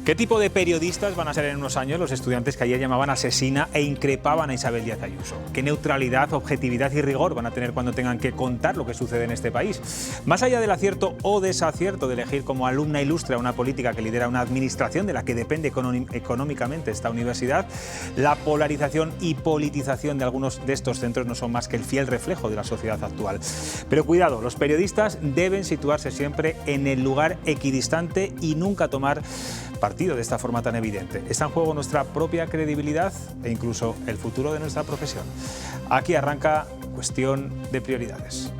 ¿Qué tipo de periodistas van a ser en unos años los estudiantes que ayer llamaban asesina e increpaban a Isabel Díaz Ayuso? ¿Qué neutralidad, objetividad y rigor van a tener cuando tengan que contar lo que sucede en este país? Más allá del acierto o desacierto de elegir como alumna ilustre a una política que lidera una administración de la que depende económicamente esta universidad, la polarización y politización de algunos de estos centros no son más que el fiel reflejo de la sociedad actual. Pero cuidado, los periodistas deben situarse siempre en el lugar equidistante y nunca tomar partido de esta forma tan evidente. Está en juego nuestra propia credibilidad e incluso el futuro de nuestra profesión. Aquí arranca Cuestión de Prioridades.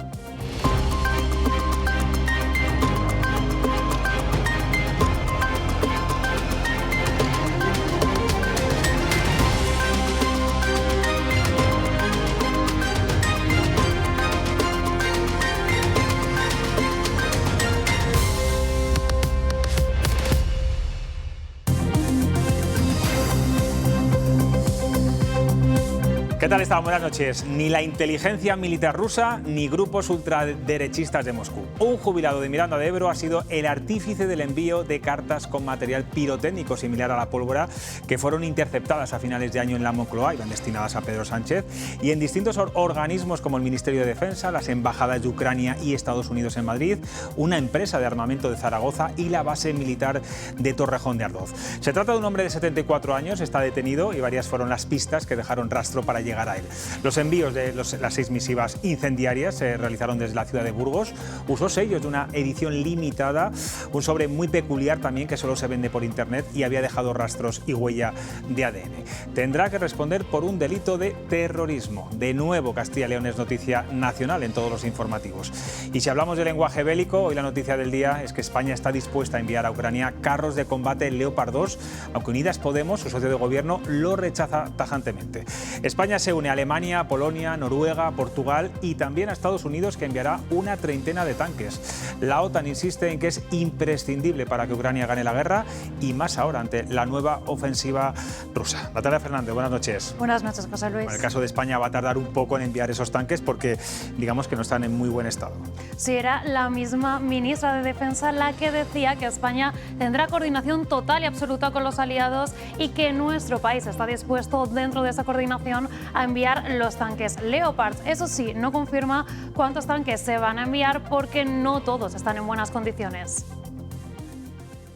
¿Qué tal están? Buenas noches. Ni la inteligencia militar rusa ni grupos ultraderechistas de Moscú. Un jubilado de Miranda de Ebro ha sido el artífice del envío de cartas con material pirotécnico similar a la pólvora que fueron interceptadas a finales de año en la Moncloa, iban destinadas a Pedro Sánchez, y en distintos organismos como el Ministerio de Defensa, las embajadas de Ucrania y Estados Unidos en Madrid, una empresa de armamento de Zaragoza y la base militar de Torrejón de Ardoz. Se trata de un hombre de 74 años, está detenido y varias fueron las pistas que dejaron rastro para llegar a él. Los envíos de las 6 misivas incendiarias se realizaron desde la ciudad de Burgos. Usó sellos de una edición limitada, un sobre muy peculiar también que solo se vende por internet y había dejado rastros y huella de ADN. Tendrá que responder por un delito de terrorismo. De nuevo, Castilla y León es noticia nacional en todos los informativos. Y si hablamos de lenguaje bélico, hoy la noticia del día es que España está dispuesta a enviar a Ucrania carros de combate Leopard 2, aunque Unidas Podemos, su socio de gobierno, lo rechaza tajantemente. España se une a Alemania, Polonia, Noruega, Portugal y también a Estados Unidos, que enviará una treintena de tanques. La OTAN insiste en que es imprescindible para que Ucrania gane la guerra y más ahora ante la nueva ofensiva rusa. Natalia Fernández, buenas noches. Buenas noches, José Luis. En el caso de España va a tardar un poco en enviar esos tanques porque digamos que no están en muy buen estado. Sí, era la misma ministra de Defensa la que decía que España tendrá coordinación total y absoluta con los aliados y que nuestro país está dispuesto dentro de esa coordinación a enviar los tanques Leopard. Eso sí, no confirma cuántos tanques se van a enviar porque no todos están en buenas condiciones.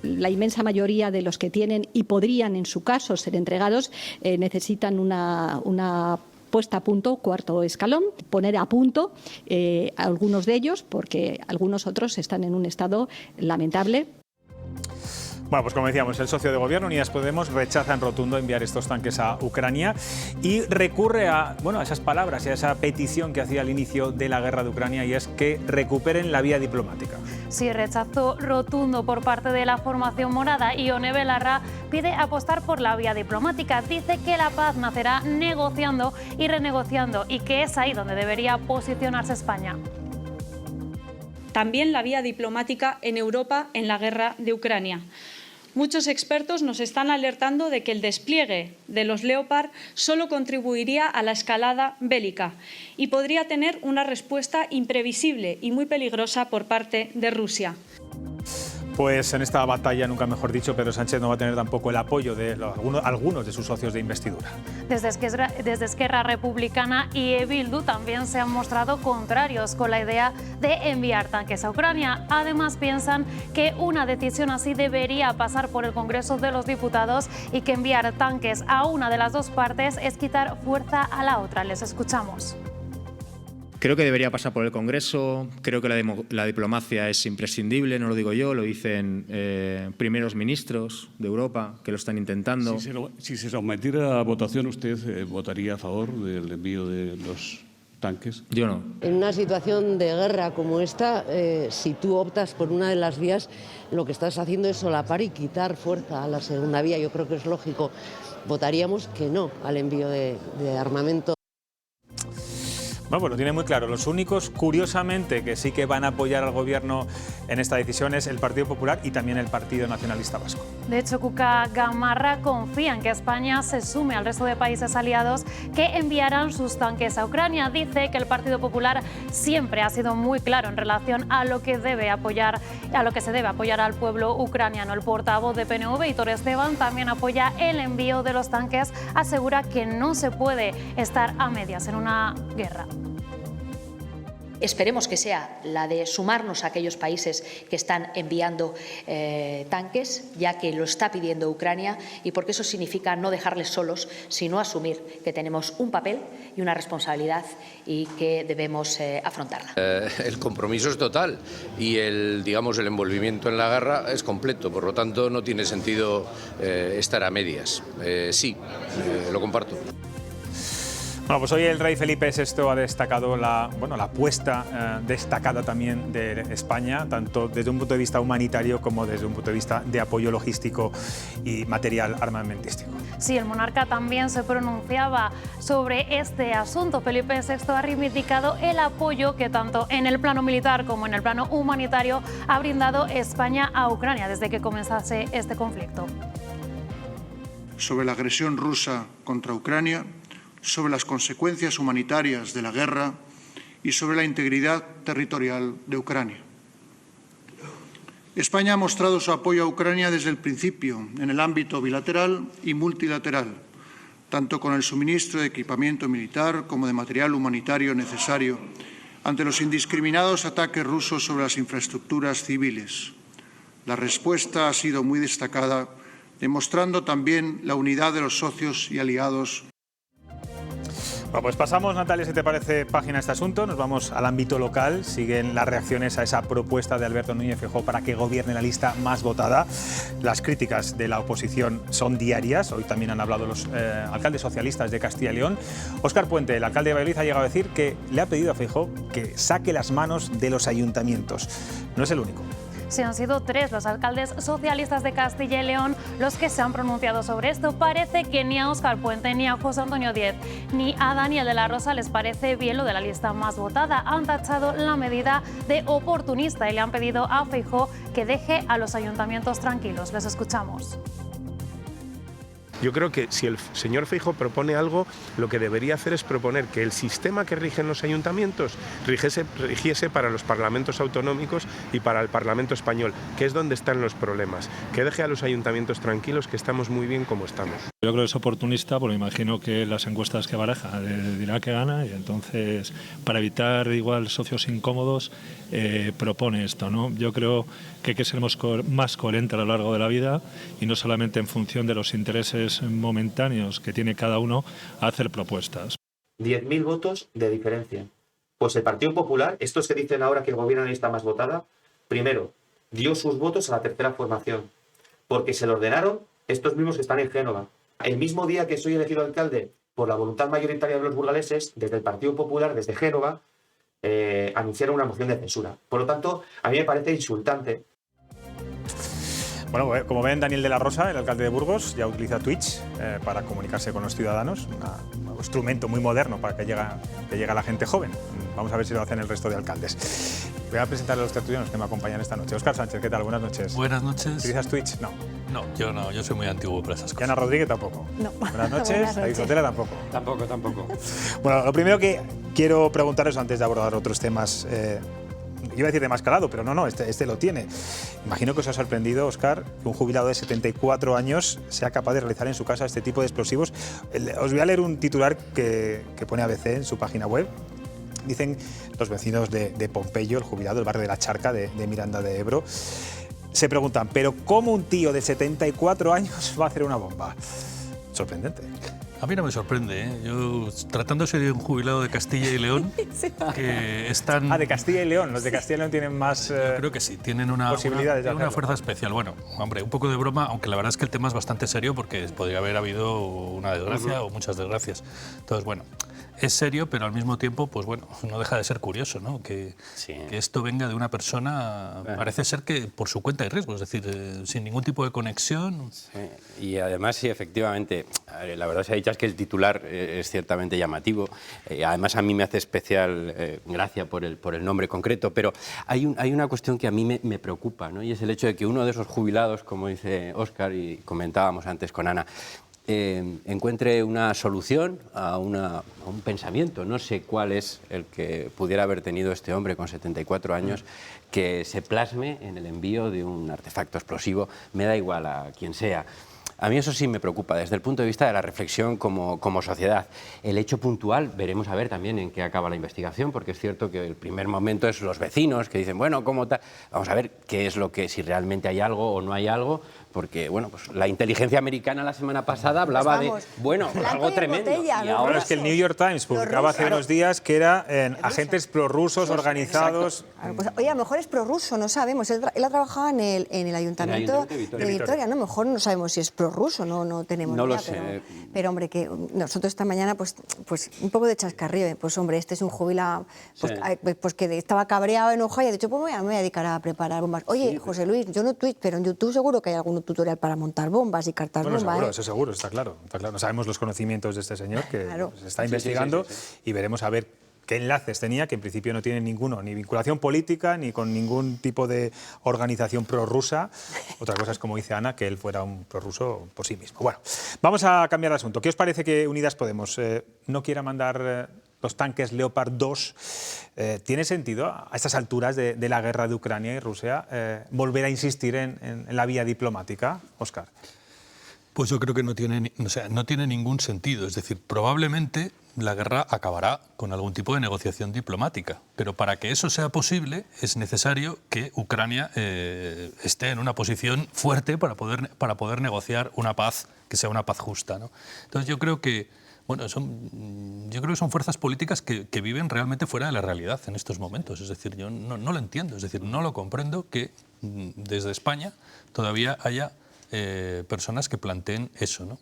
La inmensa mayoría de los que tienen y podrían en su caso ser entregados necesitan una puesta a punto, cuarto escalón, poner a punto algunos de ellos porque algunos otros están en un estado lamentable. Bueno, pues como decíamos, el socio de gobierno, Unidas Podemos, rechaza en rotundo enviar estos tanques a Ucrania y recurre a esas palabras y a esa petición que hacía al inicio de la guerra de Ucrania, y es que recuperen la vía diplomática. Sí, rechazo rotundo por parte de la formación morada. Ione Belarra pide apostar por la vía diplomática. Dice que la paz nacerá negociando y renegociando y que es ahí donde debería posicionarse España. También la vía diplomática en Europa en la guerra de Ucrania. Muchos expertos nos están alertando de que el despliegue de los Leopard solo contribuiría a la escalada bélica y podría tener una respuesta imprevisible y muy peligrosa por parte de Rusia. Pues en esta batalla, nunca mejor dicho, Pedro Sánchez no va a tener tampoco el apoyo de algunos de sus socios de investidura. Desde Esquerra Republicana y Bildu también se han mostrado contrarios con la idea de enviar tanques a Ucrania. Además, piensan que una decisión así debería pasar por el Congreso de los Diputados y que enviar tanques a una de las dos partes es quitar fuerza a la otra. Les escuchamos. Creo que debería pasar por el Congreso, creo que la diplomacia es imprescindible, no lo digo yo, lo dicen primeros ministros de Europa que lo están intentando. Si se sometiera a votación, ¿usted votaría a favor del envío de los tanques? Yo no. En una situación de guerra como esta, si tú optas por una de las vías, lo que estás haciendo es solapar y quitar fuerza a la segunda vía. Yo creo que es lógico. Votaríamos que no al envío de armamento. Bueno, pues lo tiene muy claro. Los únicos, curiosamente, que sí que van a apoyar al gobierno en esta decisión es el Partido Popular y también el Partido Nacionalista Vasco. De hecho, Cuca Gamarra confía en que España se sume al resto de países aliados que enviarán sus tanques a Ucrania. Dice que el Partido Popular siempre ha sido muy claro en relación a lo que se debe apoyar al pueblo ucraniano. El portavoz de PNV, Aitor Esteban, también apoya el envío de los tanques. Asegura que no se puede estar a medias en una guerra. Esperemos que sea la de sumarnos a aquellos países que están enviando tanques, ya que lo está pidiendo Ucrania, y porque eso significa no dejarles solos, sino asumir que tenemos un papel y una responsabilidad y que debemos afrontarla. El compromiso es total y el envolvimiento en la guerra es completo, por lo tanto no tiene sentido estar a medias. Sí, lo comparto. Bueno, pues hoy el rey Felipe VI ha destacado la apuesta destacada también de España, tanto desde un punto de vista humanitario como desde un punto de vista de apoyo logístico y material armamentístico. Sí, el monarca también se pronunciaba sobre este asunto. Felipe VI ha reivindicado el apoyo que tanto en el plano militar como en el plano humanitario ha brindado España a Ucrania desde que comenzase este conflicto. Sobre la agresión rusa contra Ucrania, sobre las consecuencias humanitarias de la guerra y sobre la integridad territorial de Ucrania. España ha mostrado su apoyo a Ucrania desde el principio, en el ámbito bilateral y multilateral, tanto con el suministro de equipamiento militar como de material humanitario necesario ante los indiscriminados ataques rusos sobre las infraestructuras civiles. La respuesta ha sido muy destacada, demostrando también la unidad de los socios y aliados. Bueno, pues pasamos, Natalia, si te parece, página a este asunto. Nos vamos al ámbito local. Siguen las reacciones a esa propuesta de Alberto Núñez Feijóo para que gobierne la lista más votada. Las críticas de la oposición son diarias. Hoy también han hablado los alcaldes socialistas de Castilla y León. Óscar Puente, el alcalde de Valladolid, ha llegado a decir que le ha pedido a Feijóo que saque las manos de los ayuntamientos. No es el único. Sí, han sido 3 los alcaldes socialistas de Castilla y León los que se han pronunciado sobre esto. Parece que ni a Óscar Puente, ni a José Antonio Díez, ni a Daniel de la Rosa les parece bien lo de la lista más votada. Han tachado la medida de oportunista y le han pedido a Feijóo que deje a los ayuntamientos tranquilos. Les escuchamos. Yo creo que si el señor Feijóo propone algo, lo que debería hacer es proponer que el sistema que rige en los ayuntamientos rigiese para los parlamentos autonómicos y para el Parlamento español, que es donde están los problemas. Que deje a los ayuntamientos tranquilos, que estamos muy bien como estamos. Yo creo que es oportunista, porque imagino que las encuestas que baraja dirá que gana, y entonces, para evitar igual socios incómodos, propone esto, ¿no? Yo creo que hay que ser más coherente a lo largo de la vida y no solamente en función de los intereses momentáneos que tiene cada uno a hacer propuestas. 10.000 votos de diferencia. Pues el Partido Popular, estos que dicen ahora que el gobierno es la lista más votada, primero, dio sus votos a la tercera formación, porque se lo ordenaron estos mismos que están en Génova. El mismo día que soy elegido alcalde por la voluntad mayoritaria de los burgaleses, desde el Partido Popular, desde Génova, anunciaron una moción de censura. Por lo tanto, a mí me parece insultante. Bueno, como ven, Daniel de la Rosa, el alcalde de Burgos, ya utiliza Twitch para comunicarse con los ciudadanos, un instrumento muy moderno para que llegue a la gente joven. Vamos a ver si lo hacen el resto de alcaldes. Voy a presentar a los tertulianos que me acompañan esta noche. Óscar Sánchez, ¿qué tal? Buenas noches. Buenas noches. ¿Utilizas Twitch? No. No, yo soy muy antiguo para esas cosas. Ana Rodríguez tampoco. No. Buenas noches. David Sotela tampoco. Tampoco. Bueno, lo primero que quiero preguntaros antes de abordar otros temas, iba a decir de más calado, pero no, este lo tiene. Imagino que os ha sorprendido, Óscar, que un jubilado de 74 años sea capaz de realizar en su casa este tipo de explosivos. Os voy a leer un titular que pone ABC en su página web. Dicen los vecinos de Pompeyo, el jubilado, el barrio de la Charca de Miranda de Ebro, se preguntan, ¿pero cómo un tío de 74 años va a hacer una bomba? Sorprendente. A mí no me sorprende, ¿eh? Yo, tratándose de un jubilado de Castilla y León, que están... de Castilla y León. Los de Castilla y León tienen más creo que sí, tienen una fuerza especial. Bueno, hombre, un poco de broma, aunque la verdad es que el tema es bastante serio porque podría haber habido una desgracia o muchas desgracias. Entonces, bueno, es serio, pero al mismo tiempo, pues bueno, no deja de ser curioso, ¿no? Que esto venga de una persona, parece ser que por su cuenta y riesgo, es decir, sin ningún tipo de conexión. Sí. Y además, sí, efectivamente, la verdad se ha dicho es que el titular es ciertamente llamativo. Además, a mí me hace especial gracia por el nombre concreto, pero hay una cuestión que a mí me preocupa, ¿no? Y es el hecho de que uno de esos jubilados, como dice Óscar y comentábamos antes con Ana, encuentre una solución a un pensamiento. No sé cuál es el que pudiera haber tenido este hombre con 74 años, que se plasme en el envío de un artefacto explosivo, me da igual a quien sea. A mí eso sí me preocupa, desde el punto de vista de la reflexión como sociedad. El hecho puntual, veremos a ver también en qué acaba la investigación, porque es cierto que el primer momento es los vecinos que dicen, bueno, ¿cómo tal? Vamos a ver qué es lo que, si realmente hay algo o no hay algo, porque, bueno, pues la inteligencia americana la semana pasada hablaba de, bueno, algo tremendo. Botella, y ahora es que el New York Times publicaba hace unos días que eran agentes prorrusos organizados. Pues, oye, a lo mejor es prorruso, no sabemos. Él ha trabajado en el ayuntamiento de Vitoria, ¿no? A lo mejor no sabemos si es prorruso, no tenemos no idea. Lo sé. Pero, hombre, que nosotros esta mañana, pues un poco de chascarrillo. Pues, hombre, este es un jubilado pues que estaba cabreado, enojado y ha dicho, pues me voy a dedicar a preparar bombas. Oye, José Luis, yo no tuit, pero en YouTube seguro que hay algún tutorial para montar bombas y cartas bombas. Seguro, eso seguro, está claro. No sabemos los conocimientos de este señor que se está investigando y veremos a ver qué enlaces tenía, que en principio no tiene ninguno, ni vinculación política, ni con ningún tipo de organización prorrusa. Otra cosa es, como dice Ana, que él fuera un prorruso por sí mismo. Bueno, vamos a cambiar de asunto. ¿Qué os parece que Unidas Podemos no quiera mandar los tanques Leopard 2? ¿Tiene sentido, a estas alturas de la guerra de Ucrania y Rusia, volver a insistir en la vía diplomática? Óscar. Pues yo creo que no tiene ningún sentido. Es decir, probablemente la guerra acabará con algún tipo de negociación diplomática. Pero para que eso sea posible es necesario que Ucrania esté en una posición fuerte para poder negociar una paz que sea una paz justa, ¿no? Entonces yo creo que son fuerzas políticas que viven realmente fuera de la realidad en estos momentos. Es decir, yo no lo entiendo, es decir, no lo comprendo que desde España todavía haya personas que planteen eso, ¿no?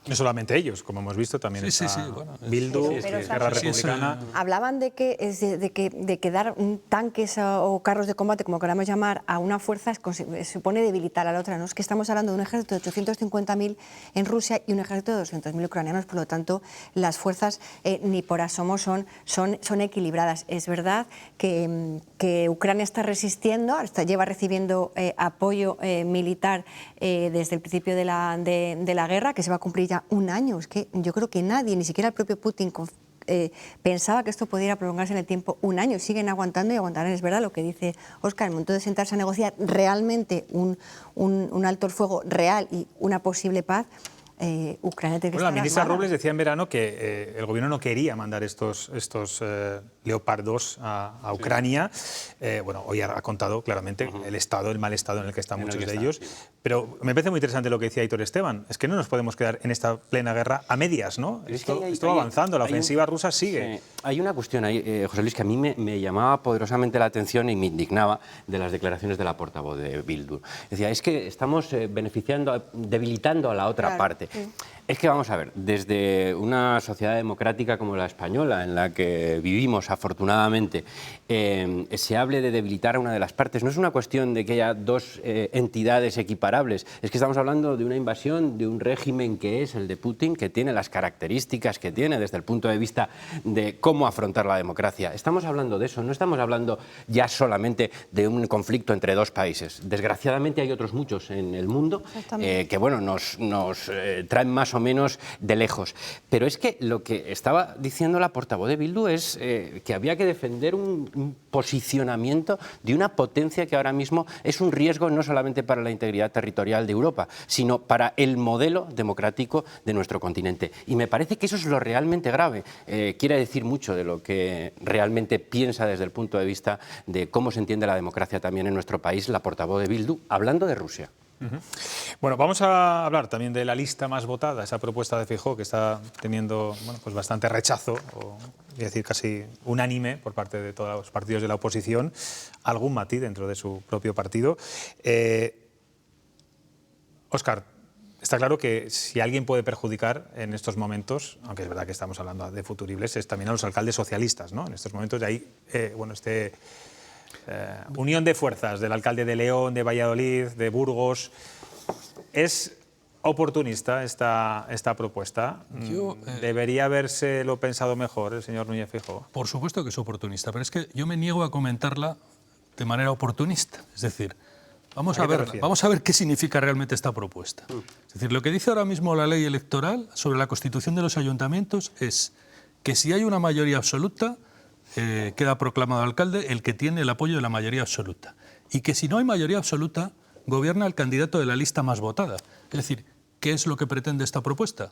No solamente ellos, como hemos visto, también está Bildu, Esquerra Republicana. Hablaban de que dar tanques o carros de combate, como queramos llamar, a una fuerza supone debilitar a la otra, ¿no? Es que estamos hablando de un ejército de 850.000 en Rusia y un ejército de 200.000 ucranianos, por lo tanto, las fuerzas ni por asomo son equilibradas. Es verdad que Ucrania está resistiendo, lleva recibiendo apoyo militar desde el principio de la guerra, que se va a cumplir ya un año. Es que yo creo que nadie, ni siquiera el propio Putin, pensaba que esto pudiera prolongarse en el tiempo un año. Siguen aguantando y aguantarán. Es verdad lo que dice Óscar, el momento de sentarse a negociar realmente un alto el fuego real y una posible paz. Ucrania tiene que estar la ministra armada. Robles decía en verano que el gobierno no quería mandar estos Leopard 2 a Ucrania. Bueno, hoy ha contado claramente el mal estado en el que están muchos de ellos. Pero me parece muy interesante lo que decía Aitor Esteban. Es que no nos podemos quedar en esta plena guerra a medias, ¿no? Esto va avanzando, la ofensiva rusa sigue. Sí. Hay una cuestión ahí, José Luis, que a mí me llamaba poderosamente la atención y me indignaba de las declaraciones de la portavoz de Bildu. Decía, es que estamos debilitando a la otra parte. Es que vamos a ver, desde una sociedad democrática como la española, en la que vivimos afortunadamente, se hable de debilitar a una de las partes. No es una cuestión de que haya dos entidades equiparables, es que estamos hablando de una invasión de un régimen que es el de Putin, que tiene las características que tiene desde el punto de vista de cómo afrontar la democracia. Estamos hablando de eso, no estamos hablando ya solamente de un conflicto entre dos países. Desgraciadamente hay otros muchos en el mundo que bueno, nos traen más o menos de lejos. Pero es que lo que estaba diciendo la portavoz de Bildu es que había que defender un posicionamiento de una potencia que ahora mismo es un riesgo no solamente para la integridad territorial de Europa, sino para el modelo democrático de nuestro continente. Y me parece que eso es lo realmente grave. Quiere decir mucho de lo que realmente piensa desde el punto de vista de cómo se entiende la democracia también en nuestro país la portavoz de Bildu, hablando de Rusia. Bueno, vamos a hablar también de la lista más votada, esa propuesta de Feijóo que está teniendo pues bastante rechazo, o voy a decir casi unánime por parte de todos los partidos de la oposición, algún matiz dentro de su propio partido. Óscar, Está claro que si alguien puede perjudicar en estos momentos, aunque es verdad que estamos hablando de futuribles, es también a los alcaldes socialistas, ¿no? En estos momentos de ahí, unión de fuerzas del alcalde de León, de Valladolid, de Burgos. ¿Es oportunista esta propuesta? ¿Debería habérselo pensado mejor el señor Núñez Feijóo? Por supuesto que es oportunista, pero es que yo me niego a comentarla de manera oportunista. Es decir, vamos a ver qué significa realmente esta propuesta. Es decir, lo que dice ahora mismo la ley electoral sobre la constitución de los ayuntamientos es que si hay una mayoría absoluta, queda proclamado alcalde el que tiene el apoyo de la mayoría absoluta. Y que si no hay mayoría absoluta, gobierna el candidato de la lista más votada. Es decir, ¿qué es lo que pretende esta propuesta?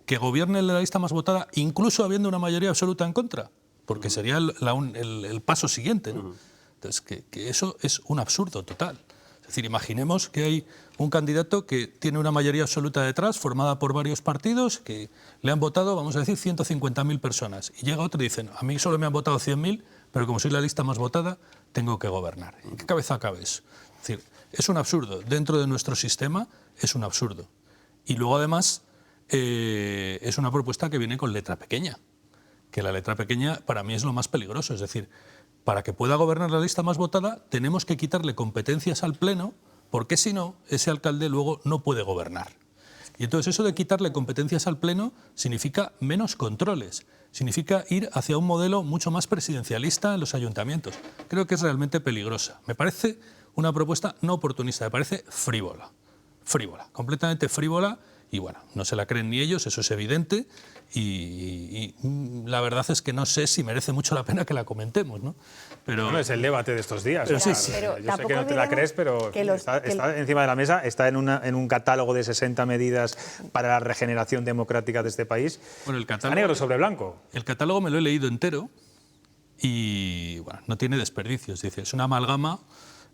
Que gobierne la lista más votada incluso habiendo una mayoría absoluta en contra, porque sería el paso siguiente, ¿no? Entonces, que eso es un absurdo total. Es decir, imaginemos que hay un candidato que tiene una mayoría absoluta detrás, formada por varios partidos, que le han votado, vamos a decir, 150.000 personas. Y llega otro y dice, a mí solo me han votado 100.000, pero como soy la lista más votada, tengo que gobernar. ¿En qué cabeza cabe eso? Es decir, es un absurdo. Dentro de nuestro sistema es un absurdo. Y luego, además, es una propuesta que viene con letra pequeña. Que la letra pequeña, para mí, es lo más peligroso. Es decir, para que pueda gobernar la lista más votada, tenemos que quitarle competencias al Pleno, porque si no, ese alcalde luego no puede gobernar. Y entonces eso de quitarle competencias al Pleno significa menos controles, significa ir hacia un modelo mucho más presidencialista en los ayuntamientos. Creo que es realmente peligrosa. Me parece una propuesta no oportunista, me parece frívola, completamente frívola, y bueno, no se la creen ni ellos, eso es evidente, y la verdad es que no sé si merece mucho la pena que la comentemos, ¿no? Pero bueno, es el debate de estos días. Pero sí, sí. Yo sé que no te la crees, pero está encima de la mesa, está en un catálogo de 60 medidas para la regeneración democrática de este país. Bueno, el catálogo, está negro sobre blanco. El catálogo me lo he leído entero y bueno, no tiene desperdicios. Dice, es una amalgama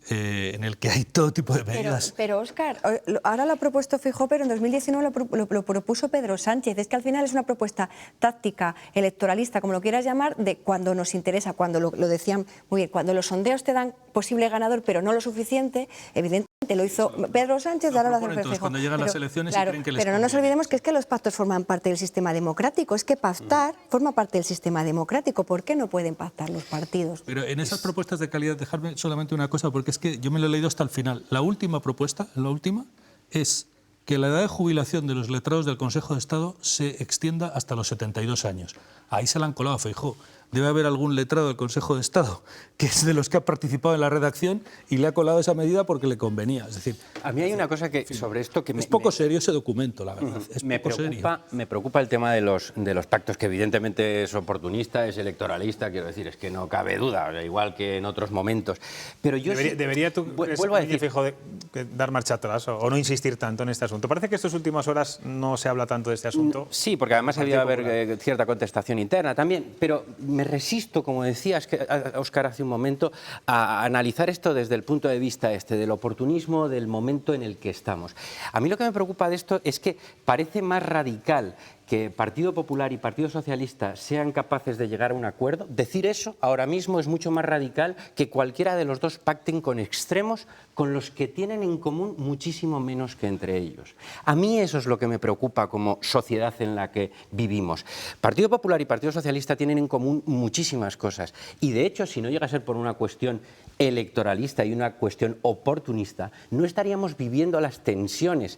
en el que hay todo tipo de medidas. Pero Óscar, ahora lo ha propuesto Feijóo, pero en 2019 lo propuso Pedro Sánchez. Es que al final es una propuesta táctica, electoralista, como lo quieras llamar, de cuando nos interesa, cuando lo decían muy bien, cuando los sondeos te dan posible ganador, pero no lo suficiente, evidentemente lo hizo Pedro Sánchez, ahora lo hace Feijóo. Cuando llegan las elecciones y creen que les pero no nos olvidemos que es que los pactos forman parte del sistema democrático, es que pactar forma parte del sistema democrático. ¿Por qué no pueden pactar los partidos? Pero en esas propuestas de calidad, dejarme solamente una cosa, porque es que yo me lo he leído hasta el final. La última propuesta, es que la edad de jubilación de los letrados del Consejo de Estado se extienda hasta los 72 años. Ahí se la han colado a Feijóo. Debe haber algún letrado del Consejo de Estado que es de los que ha participado en la redacción y le ha colado esa medida porque le convenía. Es decir, a mí hay una cosa que sobre esto que es poco serio ese documento, la verdad. Me preocupa el tema de los pactos, que evidentemente es oportunista, es electoralista, quiero decir, es que no cabe duda, igual que en otros momentos. Pero yo debería tú, vuelvo a decir, Feijóo, dar marcha atrás o no insistir tanto en este asunto. Parece que estas últimas horas no se habla tanto de este asunto. Sí, porque además había haber cierta contestación interna también, pero me resisto, como decías, Óscar, hace un momento, a analizar esto desde el punto de vista del oportunismo, del momento en el que estamos. A mí lo que me preocupa de esto es que parece más radical que Partido Popular y Partido Socialista sean capaces de llegar a un acuerdo. Decir eso ahora mismo es mucho más radical que cualquiera de los dos pacten con extremos con los que tienen en común muchísimo menos que entre ellos. A mí eso es lo que me preocupa como sociedad en la que vivimos. Partido Popular y Partido Socialista tienen en común muchísimas cosas y, de hecho, si no llega a ser por una cuestión electoralista y una cuestión oportunista, no estaríamos viviendo las tensiones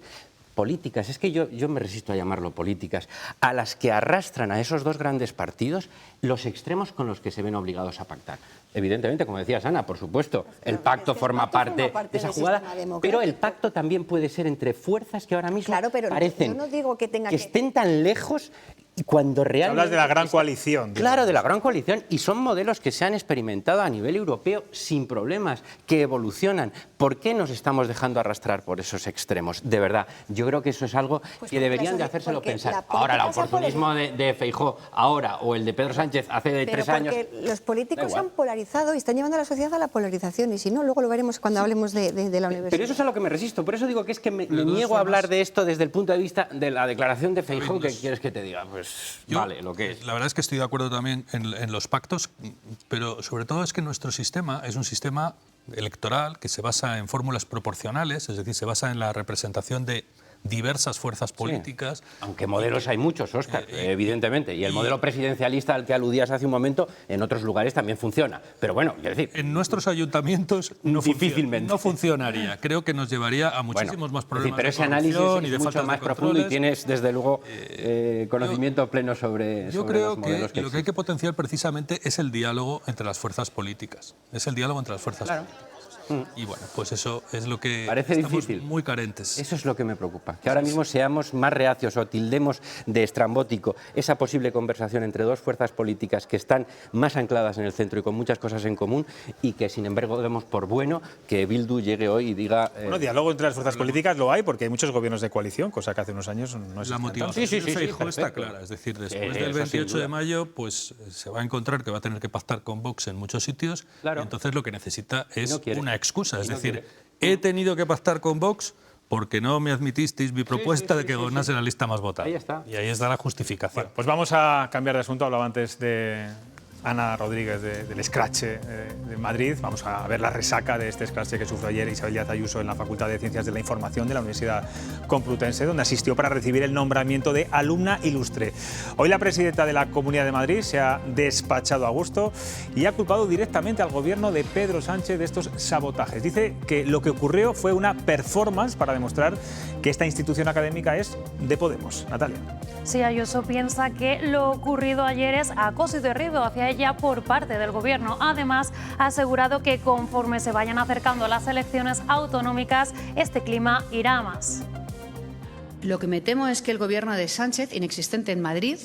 políticas, es que yo me resisto a llamarlo políticas, a las que arrastran a esos dos grandes partidos los extremos con los que se ven obligados a pactar. Evidentemente, como decías, Ana, por supuesto, el pacto forma parte de esa jugada, pero el pacto también puede ser entre fuerzas que ahora mismo parecen que estén tan lejos y cuando realmente... Hablas de la gran coalición. Claro, de la gran coalición, y son modelos que se han experimentado a nivel europeo sin problemas, que evolucionan. ¿Por qué nos estamos dejando arrastrar por esos extremos? De verdad, yo creo que eso es algo que deberían de hacérselo pensar. Ahora, el oportunismo de Feijóo, ahora, o el de Pedro Sánchez hace 3 años... Los políticos han polarizado y están llevando a la sociedad a la polarización, y si no, luego lo veremos cuando hablemos de la universidad. Pero eso es a lo que me resisto, por eso digo que es que me niego a hablar de esto desde el punto de vista de la declaración de Feijóo. ¿Qué quieres que te diga? Pues vale, lo que es. La verdad es que estoy de acuerdo también en los pactos, pero sobre todo es que nuestro sistema es un sistema electoral que se basa en fórmulas proporcionales, es decir, se basa en la representación de diversas fuerzas políticas. Aunque modelos hay muchos, Óscar, evidentemente. Y el modelo presidencialista al que aludías hace un momento, en otros lugares también funciona. Pero bueno, quiero decir... En nuestros ayuntamientos difícilmente no funcionaría. Creo que nos llevaría a muchísimos más problemas. Pero ese análisis es mucho más profundo y tienes, desde luego, conocimiento pleno sobre Yo creo los modelos que lo que hay que potenciar precisamente es el diálogo entre las fuerzas políticas. Es el diálogo entre las fuerzas políticas. Y bueno, pues eso es lo que parece estamos difícil. Muy carentes. Eso es lo que me preocupa, que ahora mismo seamos más reacios o tildemos de estrambótico esa posible conversación entre dos fuerzas políticas que están más ancladas en el centro y con muchas cosas en común, y que sin embargo demos por bueno que Bildu llegue hoy y diga... Bueno, diálogo entre las fuerzas políticas lo hay, porque hay muchos gobiernos de coalición, cosa que hace unos años no es. La motivación de Feijóo está clara, es decir, después del 28 de mayo pues se va a encontrar que va a tener que pactar con Vox en muchos sitios, y entonces lo que necesita es una excusa, es decir, he tenido que pactar con Vox porque no me admitisteis mi propuesta de que gobernase la lista más votada. Ahí está. Y ahí está la justificación. Bueno, pues vamos a cambiar de asunto. Hablaba antes de Ana Rodríguez del escrache de Madrid. Vamos a ver la resaca de este escrache que sufrió ayer Isabel Díaz Ayuso en la Facultad de Ciencias de la Información de la Universidad Complutense, donde asistió para recibir el nombramiento de alumna ilustre. Hoy la presidenta de la Comunidad de Madrid se ha despachado a gusto y ha culpado directamente al gobierno de Pedro Sánchez de estos sabotajes. Dice que lo que ocurrió fue una performance para demostrar que esta institución académica es de Podemos. Natalia. Sí, Ayuso piensa que lo ocurrido ayer es acoso y derribo hacia ella por parte del Gobierno. Además, ha asegurado que conforme se vayan acercando las elecciones autonómicas, este clima irá a más. Lo que me temo es que el Gobierno de Sánchez, inexistente en Madrid,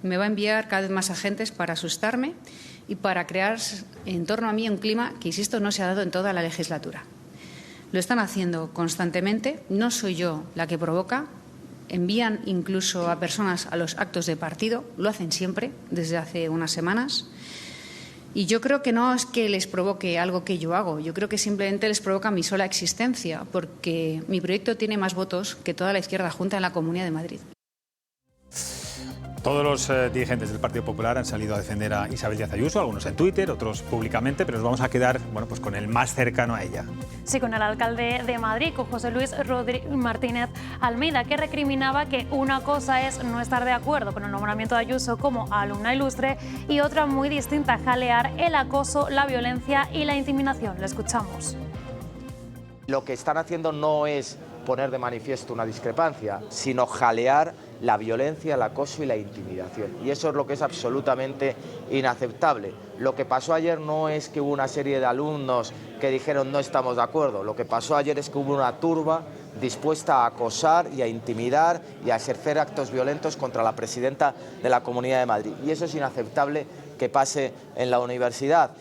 me va a enviar cada vez más agentes para asustarme y para crear en torno a mí un clima que, insisto, no se ha dado en toda la legislatura. Lo están haciendo constantemente, no soy yo la que provoca. Envían incluso a personas a los actos de partido, lo hacen siempre, desde hace unas semanas. Y yo creo que no es que les provoque algo que yo hago, yo creo que simplemente les provoca mi sola existencia, porque mi proyecto tiene más votos que toda la izquierda junta en la Comunidad de Madrid. Todos los dirigentes del Partido Popular han salido a defender a Isabel Díaz Ayuso, algunos en Twitter, otros públicamente, pero nos vamos a quedar pues con el más cercano a ella. Sí, con el alcalde de Madrid, con José Luis Martínez Almeida, que recriminaba que una cosa es no estar de acuerdo con el nombramiento de Ayuso como alumna ilustre y otra muy distinta, jalear el acoso, la violencia y la intimidación. Lo escuchamos. Lo que están haciendo no es poner de manifiesto una discrepancia, sino jalear la violencia, el acoso y la intimidación. Y eso es lo que es absolutamente inaceptable. Lo que pasó ayer no es que hubo una serie de alumnos que dijeron no estamos de acuerdo. Lo que pasó ayer es que hubo una turba dispuesta a acosar y a intimidar y a ejercer actos violentos contra la presidenta de la Comunidad de Madrid. Y eso es inaceptable que pase en la universidad.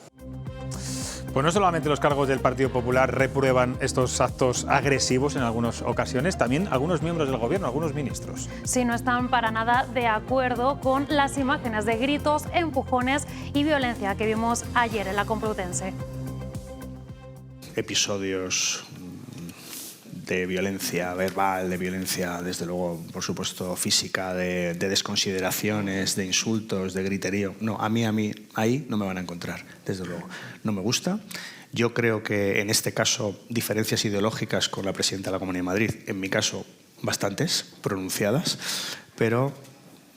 Pues no solamente los cargos del Partido Popular reprueban estos actos agresivos en algunas ocasiones, también algunos miembros del Gobierno, algunos ministros. Sí, no están para nada de acuerdo con las imágenes de gritos, empujones y violencia que vimos ayer en la Complutense. Episodios de violencia verbal, de violencia, desde luego, por supuesto, física, de desconsideraciones, de insultos, de griterío. No, a mí, ahí no me van a encontrar, desde luego. No me gusta. Yo creo que en este caso diferencias ideológicas con la presidenta de la Comunidad de Madrid, en mi caso bastantes, pronunciadas, pero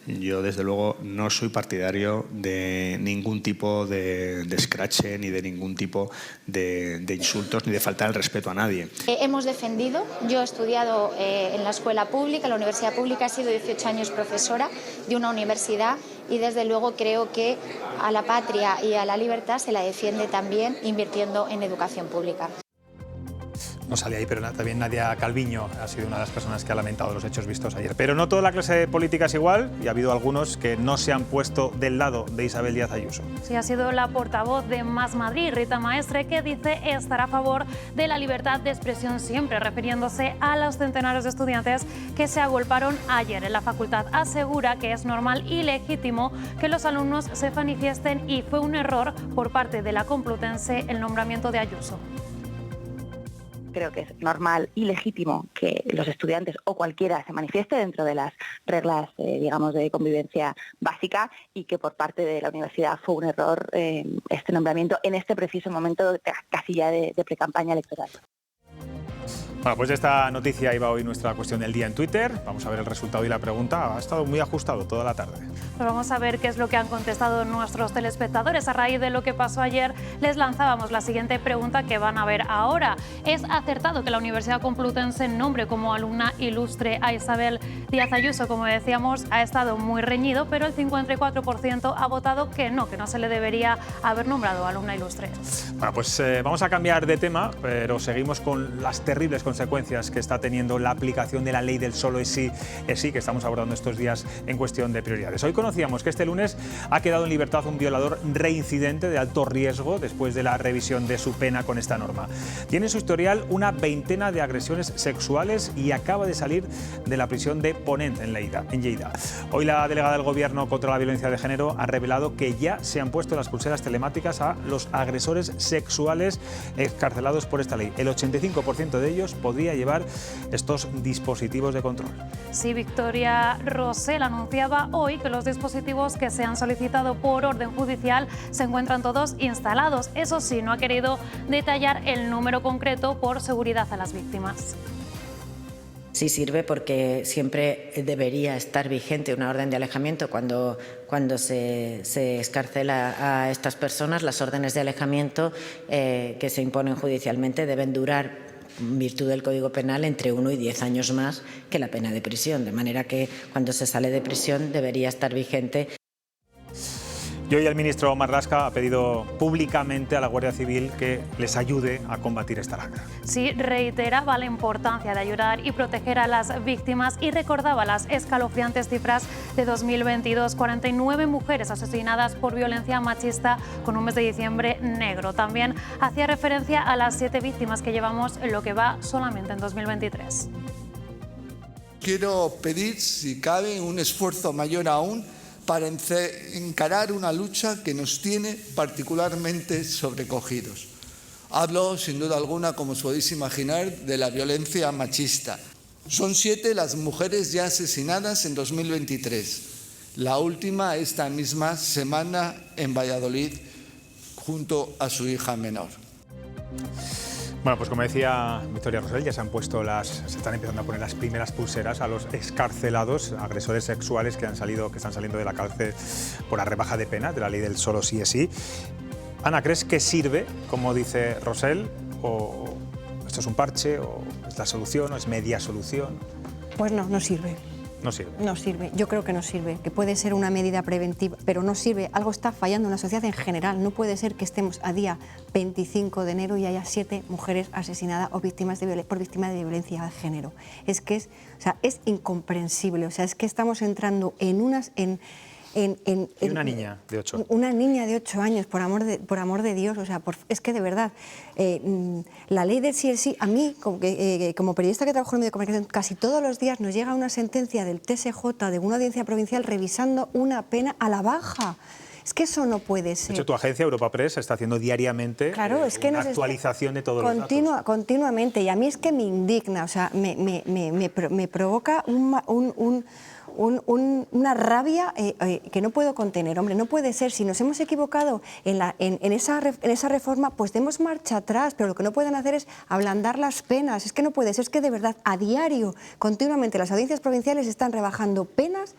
yo desde luego no soy partidario de ningún tipo de escrache ni de ningún tipo de insultos ni de faltar el respeto a nadie. Hemos defendido, yo he estudiado en la escuela pública, en la universidad pública, he sido 18 años profesora de una universidad y desde luego creo que a la patria y a la libertad se la defiende también invirtiendo en educación pública. No sale ahí, pero también Nadia Calviño ha sido una de las personas que ha lamentado los hechos vistos ayer. Pero no toda la clase política es igual y ha habido algunos que no se han puesto del lado de Isabel Díaz Ayuso. Sí, ha sido la portavoz de Más Madrid, Rita Maestre, que dice estar a favor de la libertad de expresión siempre, refiriéndose a los centenares de estudiantes que se agolparon ayer en la facultad. Asegura que es normal y legítimo que los alumnos se manifiesten y fue un error por parte de la Complutense el nombramiento de Ayuso. Creo que es normal y legítimo que los estudiantes o cualquiera se manifieste dentro de las reglas, digamos, de convivencia básica y que por parte de la universidad fue un error este nombramiento en este preciso momento casi ya de precampaña electoral. Bueno, pues de esta noticia iba hoy nuestra cuestión del día en Twitter. Vamos a ver el resultado y la pregunta. Ha estado muy ajustado toda la tarde. Pues vamos a ver qué es lo que han contestado nuestros telespectadores. A raíz de lo que pasó ayer, les lanzábamos la siguiente pregunta que van a ver ahora. ¿Es acertado que la Universidad Complutense nombre como alumna ilustre a Isabel Díaz Ayuso? Como decíamos, ha estado muy reñido, pero el 54% ha votado que no se le debería haber nombrado alumna ilustre. Bueno, pues vamos a cambiar de tema, pero seguimos con las terribles consecuencias que está teniendo la aplicación de la ley del solo sí es sí, que estamos abordando estos días en cuestión de prioridades. Hoy conocíamos que este lunes ha quedado en libertad un violador reincidente de alto riesgo después de la revisión de su pena con esta norma. Tiene en su historial una veintena de agresiones sexuales y acaba de salir de la prisión de Ponent en Lleida. Hoy la delegada del Gobierno contra la violencia de género ha revelado que ya se han puesto las pulseras telemáticas a los agresores sexuales excarcelados por esta ley. El 85% de ellos podría llevar estos dispositivos de control. Sí, Victoria Rosell anunciaba hoy que los dispositivos que se han solicitado por orden judicial se encuentran todos instalados. Eso sí, no ha querido detallar el número concreto por seguridad a las víctimas. Sí sirve porque siempre debería estar vigente una orden de alejamiento cuando se excarcela a estas personas. Las órdenes de alejamiento que se imponen judicialmente deben durar, en virtud del Código Penal, entre 1 y 10 años más que la pena de prisión, de manera que cuando se sale de prisión debería estar vigente. Y hoy el ministro Marlaska ha pedido públicamente a la Guardia Civil que les ayude a combatir esta lacra. Sí, reiteraba la importancia de ayudar y proteger a las víctimas y recordaba las escalofriantes cifras de 2022, 49 mujeres asesinadas por violencia machista con un mes de diciembre negro. También hacía referencia a las 7 víctimas que llevamos en lo que va solamente en 2023. Quiero pedir, si cabe, un esfuerzo mayor aún para encarar una lucha que nos tiene particularmente sobrecogidos. Hablo, sin duda alguna, como os podéis imaginar, de la violencia machista. Son 7 las mujeres ya asesinadas en 2023. La última esta misma semana en Valladolid, junto a su hija menor. Bueno, pues como decía Victoria Rosell, ya se están empezando a poner las primeras pulseras a los excarcelados, agresores sexuales que están saliendo de la cárcel por la rebaja de pena de la ley del solo sí es sí. Ana, ¿crees que sirve, como dice Rosell, o esto es un parche, o es la solución, o es media solución? Pues no sirve. No sirve. No sirve, yo creo que no sirve, que puede ser una medida preventiva, pero no sirve. Algo está fallando en la sociedad en general. No puede ser que estemos a día 25 de enero y haya 7 mujeres asesinadas o víctimas por víctimas de violencia de género. Es incomprensible. O sea, es que estamos entrando en unas... Y una niña de 8. Una niña de 8 años, por amor de Dios. O sea, es que de verdad, la ley del sí es sí, a mí, como periodista que trabajo en medio de comunicación, casi todos los días nos llega una sentencia del TSJ de una audiencia provincial revisando una pena a la baja. Es que eso no puede ser. De hecho, tu agencia Europa Press está haciendo diariamente una actualización de todos los datos. Continuamente, y a mí es que me indigna, o sea, me provoca una rabia que no puedo contener. Hombre, no puede ser. Si nos hemos equivocado en esa reforma, pues demos marcha atrás, pero lo que no pueden hacer es ablandar las penas. Es que no puede ser. Es que de verdad, a diario, continuamente, las audiencias provinciales están rebajando penas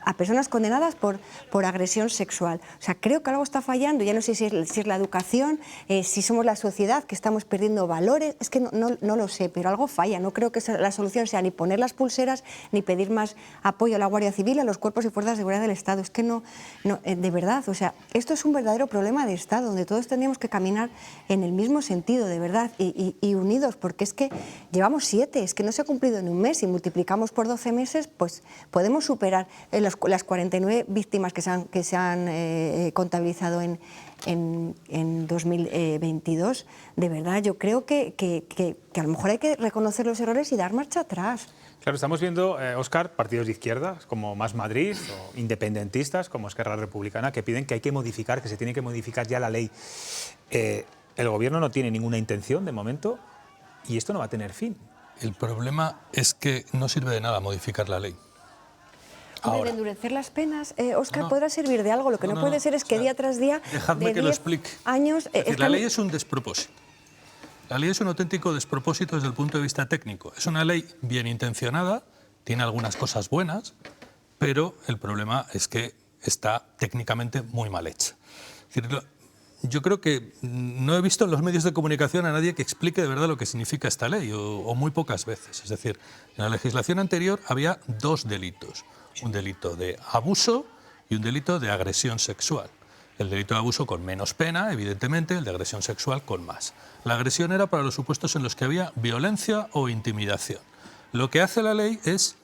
a personas condenadas por agresión sexual. O sea, creo que algo está fallando. Ya no sé si es la educación, si somos la sociedad que estamos perdiendo valores. Es que no lo sé, pero algo falla. No creo que la solución sea ni poner las pulseras ni pedir más apoyo a la Guardia Civil, a los cuerpos y fuerzas de seguridad del Estado. Es que no, de verdad, o sea, esto es un verdadero problema de Estado, donde todos tendríamos que caminar en el mismo sentido, de verdad, y unidos, porque es que llevamos 7, es que no se ha cumplido en un mes, y multiplicamos por 12 meses, pues podemos superar las 49 víctimas que se han contabilizado en 2022. De verdad, yo creo que a lo mejor hay que reconocer los errores y dar marcha atrás. Claro, estamos viendo, Óscar, partidos de izquierda como Más Madrid o independentistas como Esquerra Republicana que piden que hay que modificar, que se tiene que modificar ya la ley. El Gobierno no tiene ninguna intención de momento y esto no va a tener fin. El problema es que no sirve de nada modificar la ley. De endurecer las penas, Óscar, podrá servir de algo. Lo que no puede ser es que día tras día, dejadme que lo explique. Años, la ley es un despropósito. La ley es un auténtico despropósito desde el punto de vista técnico. Es una ley bien intencionada, tiene algunas cosas buenas, pero el problema es que está técnicamente muy mal hecha. Es decir, yo creo que no he visto en los medios de comunicación a nadie que explique de verdad lo que significa esta ley, o muy pocas veces. Es decir, en la legislación anterior había dos delitos, un delito de abuso y un delito de agresión sexual. El delito de abuso con menos pena, evidentemente, el de agresión sexual con más. La agresión era para los supuestos en los que había violencia o intimidación. Lo que hace la ley es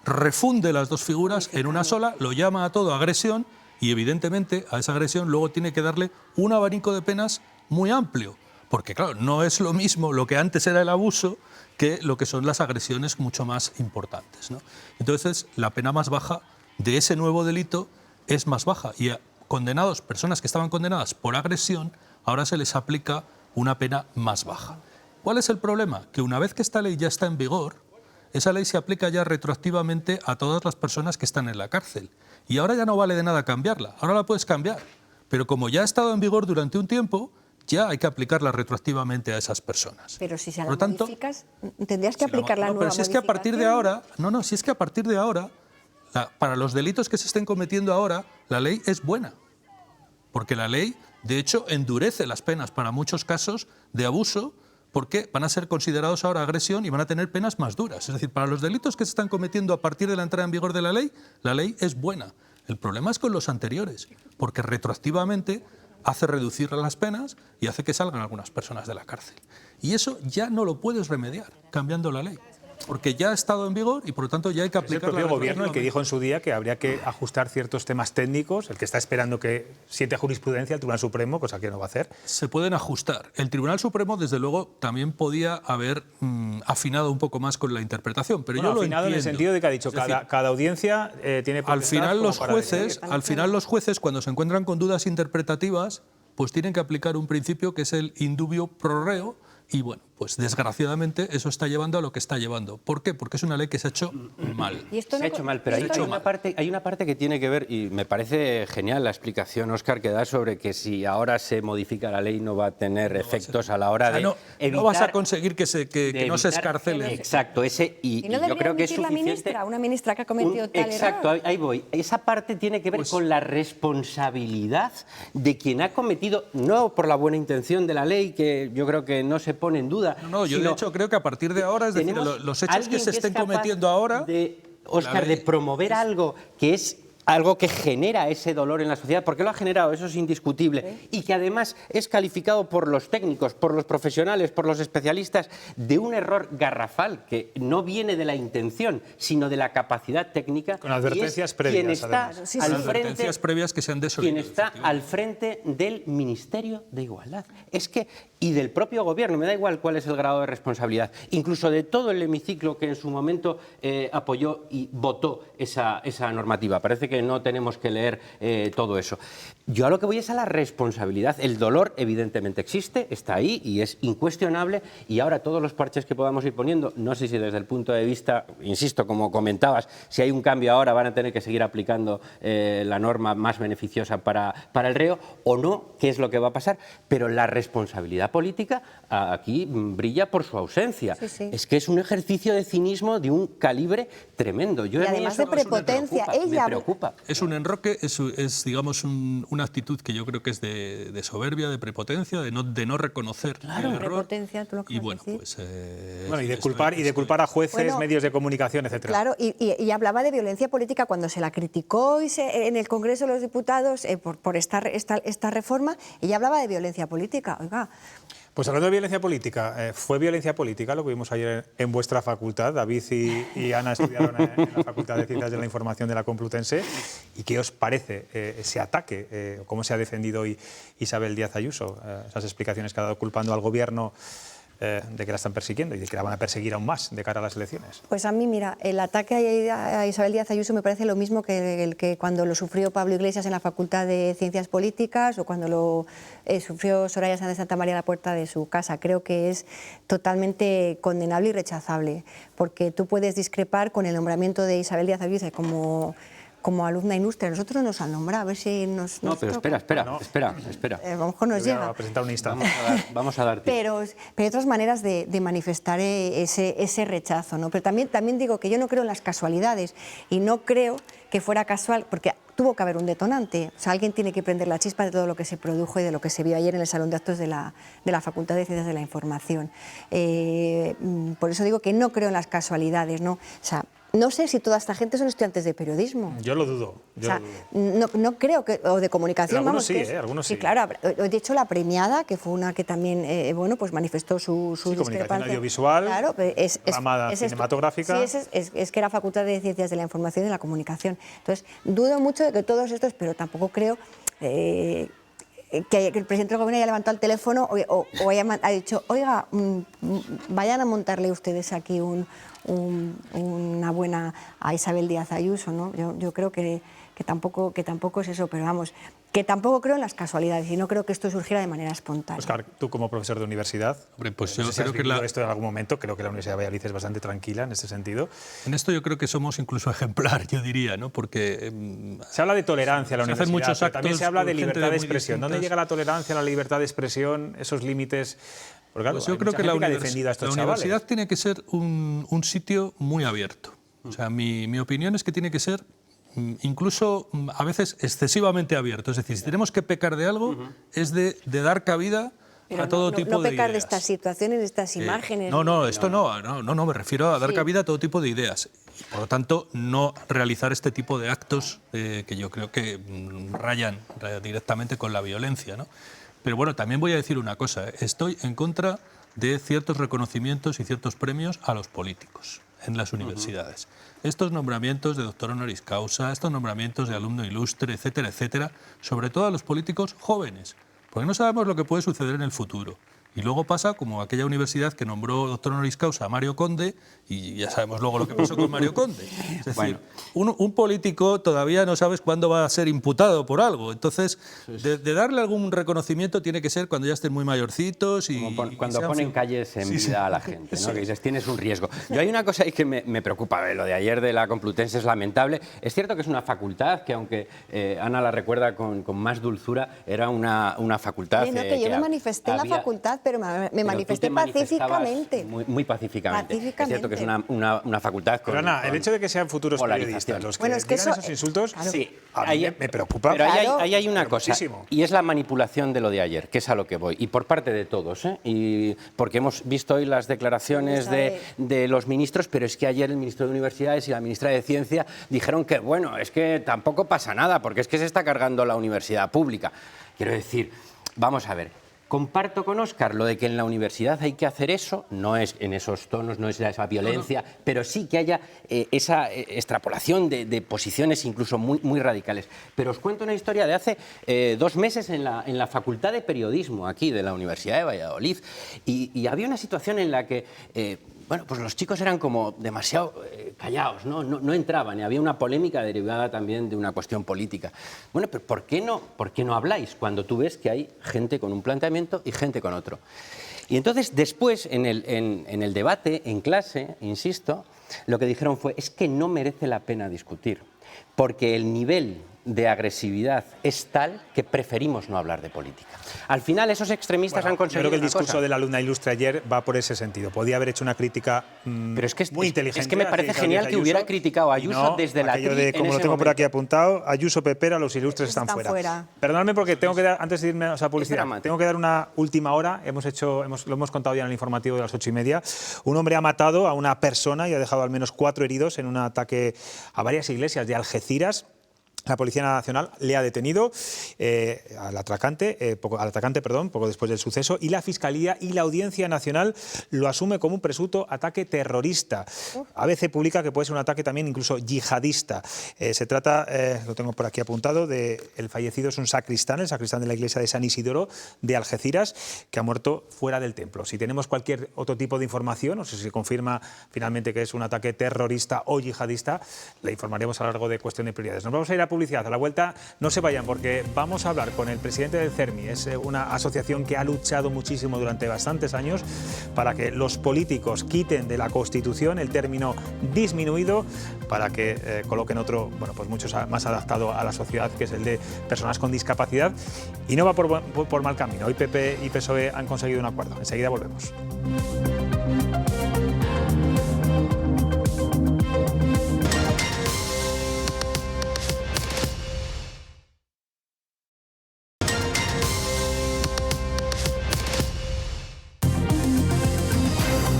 refunde las dos figuras en una sola, lo llama a todo agresión y evidentemente a esa agresión luego tiene que darle un abanico de penas muy amplio, porque claro, no es lo mismo lo que antes era el abuso que lo que son las agresiones mucho más importantes, ¿no? Entonces, la pena más baja de ese nuevo delito es más baja y a condenados, personas que estaban condenadas por agresión, ahora se les aplica una pena más baja. ¿Cuál es el problema? Que una vez que esta ley ya está en vigor, esa ley se aplica ya retroactivamente a todas las personas que están en la cárcel. Y ahora ya no vale de nada cambiarla, ahora la puedes cambiar. Pero como ya ha estado en vigor durante un tiempo, ya hay que aplicarla retroactivamente a esas personas. Pero si se la Por lo tanto, modificas, tendrías que aplicar la nueva pero si es que a partir de ahora, si es que a partir de ahora, para los delitos que se estén cometiendo ahora, la ley es buena. Porque la ley, de hecho, endurece las penas para muchos casos de abuso, porque van a ser considerados ahora agresión y van a tener penas más duras. Es decir, para los delitos que se están cometiendo a partir de la entrada en vigor de la ley es buena. El problema es con los anteriores, porque retroactivamente hace reducir las penas y hace que salgan algunas personas de la cárcel. Y eso ya no lo puedes remediar cambiando la ley, porque ya ha estado en vigor y por lo tanto ya hay que aplicarla. Es el propio gobierno el que dijo en su día que habría que ajustar ciertos temas técnicos, el que está esperando que siente jurisprudencia el Tribunal Supremo, cosa que no va a hacer. Se pueden ajustar. El Tribunal Supremo, desde luego, también podía haber afinado un poco más con la interpretación, pero bueno, yo lo afinado entiendo. En el sentido de que ha dicho cada audiencia tiene al final los jueces, cuando se encuentran con dudas interpretativas, pues tienen que aplicar un principio que es el in dubio pro reo. Y bueno, pues desgraciadamente eso está llevando a lo que está llevando. ¿Por qué? Porque es una ley que se ha hecho mal. Se ha hecho mal, pero hay una parte que tiene que ver, y me parece genial la explicación, Óscar, que da sobre que si ahora se modifica la ley no va a tener efectos a la hora de evitar... No vas a conseguir que no se escarcelen. Exacto, y no yo creo que es la suficiente... una ministra que ha cometido tal Exacto, error. ahí voy. Esa parte tiene que ver con la responsabilidad de quien ha cometido, no por la buena intención de la ley, que yo creo que no se pone en duda. No, yo de hecho creo que a partir de ahora, es decir, los hechos que se estén cometiendo ahora... Óscar, de promover algo que es algo que genera ese dolor en la sociedad, porque lo ha generado, eso es indiscutible, y que además es calificado por los técnicos, por los profesionales, por los especialistas, de un error garrafal que no viene de la intención, sino de la capacidad técnica. Con advertencias previas, quien está advertencias previas que se han desolvido. Quien está al frente del Ministerio de Igualdad. Es que, y del propio gobierno, me da igual cuál es el grado de responsabilidad, incluso de todo el hemiciclo que en su momento apoyó y votó esa normativa. Parece que no tenemos que leer todo eso. Yo a lo que voy es a la responsabilidad. El dolor evidentemente existe, está ahí y es incuestionable, y ahora todos los parches que podamos ir poniendo, no sé si desde el punto de vista, insisto, como comentabas, si hay un cambio ahora van a tener que seguir aplicando la norma más beneficiosa para el reo o no, qué es lo que va a pasar, pero la responsabilidad política aquí brilla por su ausencia. Sí, sí. Es que es un ejercicio de cinismo de un calibre tremendo. Y además de prepotencia, me preocupa. Es un enroque, es digamos una actitud que yo creo que es de soberbia, de prepotencia, de no reconocer el error. Prepotencia, tú lo y bueno, pues y de culpar a jueces, medios de comunicación, etcétera. Claro, y hablaba de violencia política cuando se la criticó en el Congreso de los Diputados por esta reforma, ella hablaba de violencia política. Oiga. Pues hablando de violencia política, ¿fue violencia política lo que vimos ayer en vuestra facultad? David y Ana estudiaron en la Facultad de Ciencias de la Información de la Complutense. ¿Y qué os parece ese ataque? ¿Cómo se ha defendido hoy Isabel Díaz Ayuso? Esas explicaciones que ha dado culpando al Gobierno de que la están persiguiendo y de que la van a perseguir aún más de cara a las elecciones. Pues a mí, mira, el ataque a Isabel Díaz Ayuso me parece lo mismo que el que cuando lo sufrió Pablo Iglesias en la Facultad de Ciencias Políticas o cuando lo sufrió Soraya Sáenz de Santa María a la puerta de su casa. Creo que es totalmente condenable y rechazable, porque tú puedes discrepar con el nombramiento de Isabel Díaz Ayuso como como alumna ilustre. Nosotros nos han nombrado, a ver si nos No, pero toca. espera. A lo mejor nos llega. A presentar un instante. Vamos a dar tiempo. Pero hay otras maneras de manifestar ese rechazo, ¿no? Pero también digo que yo no creo en las casualidades y no creo que fuera casual, porque tuvo que haber un detonante. O sea, alguien tiene que prender la chispa de todo lo que se produjo y de lo que se vio ayer en el Salón de Actos de la Facultad de Ciencias de la Información. Por eso digo que no creo en las casualidades, ¿no? O sea, no sé si toda esta gente son estudiantes de periodismo. Yo lo dudo. No creo que, o de comunicación. Pero algunos vamos, sí, algunos sí. sí. Claro, de hecho la premiada, que fue una que también, pues manifestó su comunicación discrepancia. audiovisual, claro, ramada cinematográfica. Sí, es que era Facultad de Ciencias de la Información y de la Comunicación. Entonces, dudo mucho de que todos estos, pero tampoco creo que el presidente del gobierno haya levantado el teléfono o ha dicho, oiga, vayan a montarle ustedes aquí una buena a Isabel Díaz Ayuso, ¿no? Yo creo que tampoco es eso, pero vamos, que tampoco creo en las casualidades y no creo que esto surgiera de manera espontánea. Óscar, tú como profesor de universidad, pues no yo sé si has creo que vivido esto en algún momento, creo que la Universidad de Valladolid es bastante tranquila en este sentido. En esto yo creo que somos incluso ejemplar, yo diría, ¿no? Porque se habla de tolerancia en la se universidad, hacen muchos pero también actos se habla de con gente libertad de muy expresión. ¿Dónde distintas. llega la tolerancia, la libertad de expresión, esos límites? Porque, claro, Pues yo hay creo mucha que la, gente ha defendido a estos chavales. universidad tiene que ser un sitio muy abierto. O sea, mi opinión es que tiene que ser incluso a veces excesivamente abierto. Es decir, si tenemos que pecar de algo, es de dar cabida Pero a todo tipo de pecar ideas. de estas situaciones, de estas imágenes. Esto no, me refiero a dar cabida a todo tipo de ideas. Por lo tanto, no realizar este tipo de actos que yo creo que rayan directamente con la violencia, ¿no? Pero bueno, también voy a decir una cosa, estoy en contra de ciertos reconocimientos y ciertos premios a los políticos en las universidades. Estos nombramientos de doctor honoris causa, estos nombramientos de alumno ilustre, etcétera, etcétera, sobre todo a los políticos jóvenes, porque no sabemos lo que puede suceder en el futuro. Y luego pasa como aquella universidad que nombró doctor honoris causa a Mario Conde, y ya sabemos luego lo que pasó con Mario Conde. Es decir, un político todavía no sabes cuándo va a ser imputado por algo. Entonces, de darle algún reconocimiento tiene que ser cuando ya estén muy mayorcitos. Y cuando sean ponen calles en vida a la gente, ¿no? Sí. Que dices, tienes un riesgo. Yo hay una cosa ahí que me preocupa, lo de ayer de la Complutense es lamentable. Es cierto que es una facultad que, aunque Ana la recuerda con más dulzura, era una facultad... yo me manifesté en la facultad, pero me manifesté pacíficamente. Muy pacíficamente. Es cierto que es una facultad con... Pero Ana, el hecho de que sean futuros periodistas los que digan esos insultos, sí, a mí me preocupa. Pero ahí hay una cosa, y es la manipulación de lo de ayer, que es a lo que voy, y por parte de todos, y porque hemos visto hoy las declaraciones de los ministros, pero es que ayer el ministro de Universidades y la ministra de Ciencia dijeron que, bueno, es que tampoco pasa nada, porque es que se está cargando la universidad pública. Quiero decir, vamos a ver. Comparto con Óscar lo de que en la universidad hay que hacer eso, no es en esos tonos, no es esa violencia, pero sí que haya esa extrapolación de posiciones incluso muy radicales. Pero os cuento una historia de hace 2 meses en la Facultad de Periodismo aquí de la Universidad de Valladolid, y había una situación en la que... pues los chicos eran como demasiado callados, no entraban, y había una polémica derivada también de una cuestión política. Bueno, pero ¿por qué no habláis cuando tú ves que hay gente con un planteamiento y gente con otro? Y entonces después, en el debate, en clase, insisto, lo que dijeron fue, es que no merece la pena discutir, porque el nivel de agresividad es tal que preferimos no hablar de política. Al final, esos extremistas han conseguido. Creo que el discurso cosa. de la alumna ilustre ayer va por ese sentido. Podía haber hecho una crítica pero es que muy inteligente. Es que me parece genial que hubiera criticado a Ayuso desde la de, como lo tengo por aquí apuntado, Ayuso, Pepera, los ilustres están fuera. Perdóname porque tengo que dar, antes de irme a esa publicidad, tengo que dar una última hora. Lo hemos contado ya en el informativo de las 8:30. Un hombre ha matado a una persona y ha dejado al menos 4 heridos en un ataque a varias iglesias de Algeciras. La Policía Nacional le ha detenido al atacante, poco después del suceso, y la Fiscalía y la Audiencia Nacional lo asume como un presunto ataque terrorista. ABC publica que puede ser un ataque también incluso yihadista. Se trata, lo tengo por aquí apuntado, el fallecido es un sacristán, el sacristán de la iglesia de San Isidoro de Algeciras, que ha muerto fuera del templo. Si tenemos cualquier otro tipo de información, o si se confirma finalmente que es un ataque terrorista o yihadista, le informaremos a lo largo de Cuestión de Prioridades. Nos vamos a ir a publicidad. A la vuelta no se vayan porque vamos a hablar con el presidente del CERMI. Es una asociación que ha luchado muchísimo durante bastantes años para que los políticos quiten de la Constitución el término disminuido para que coloquen otro, bueno, pues mucho más adaptado a la sociedad, que es el de personas con discapacidad. Y no va por mal camino. Hoy PP y PSOE han conseguido un acuerdo. Enseguida volvemos.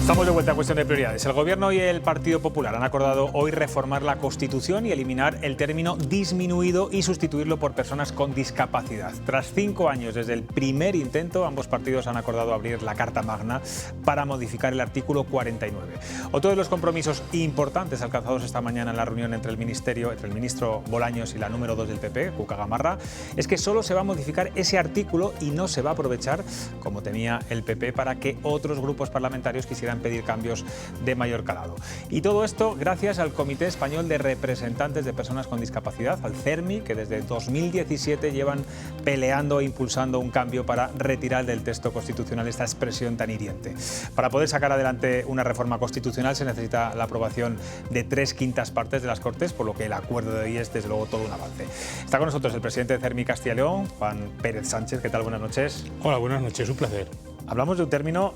Estamos de vuelta a cuestión de prioridades. El Gobierno y el Partido Popular han acordado hoy reformar la Constitución y eliminar el término disminuido y sustituirlo por personas con discapacidad. Tras 5 años desde el primer intento, ambos partidos han acordado abrir la Carta Magna para modificar el artículo 49. Otro de los compromisos importantes alcanzados esta mañana en la reunión entre el ministro Bolaños y la número 2 del PP, Cuca Gamarra, es que solo se va a modificar ese artículo y no se va a aprovechar, como temía el PP, para que otros grupos parlamentarios quisieran pedir cambios de mayor calado. Y todo esto gracias al Comité Español de Representantes de Personas con Discapacidad, al CERMI, que desde 2017 llevan peleando e impulsando un cambio para retirar del texto constitucional esta expresión tan hiriente. Para poder sacar adelante una reforma constitucional se necesita la aprobación de 3/5 partes de las Cortes, por lo que el acuerdo de hoy es desde luego todo un avance. Está con nosotros el presidente de CERMI Castilla y León, Juan Pérez Sánchez. ¿Qué tal? Buenas noches. Hola, buenas noches, un placer. Hablamos de un término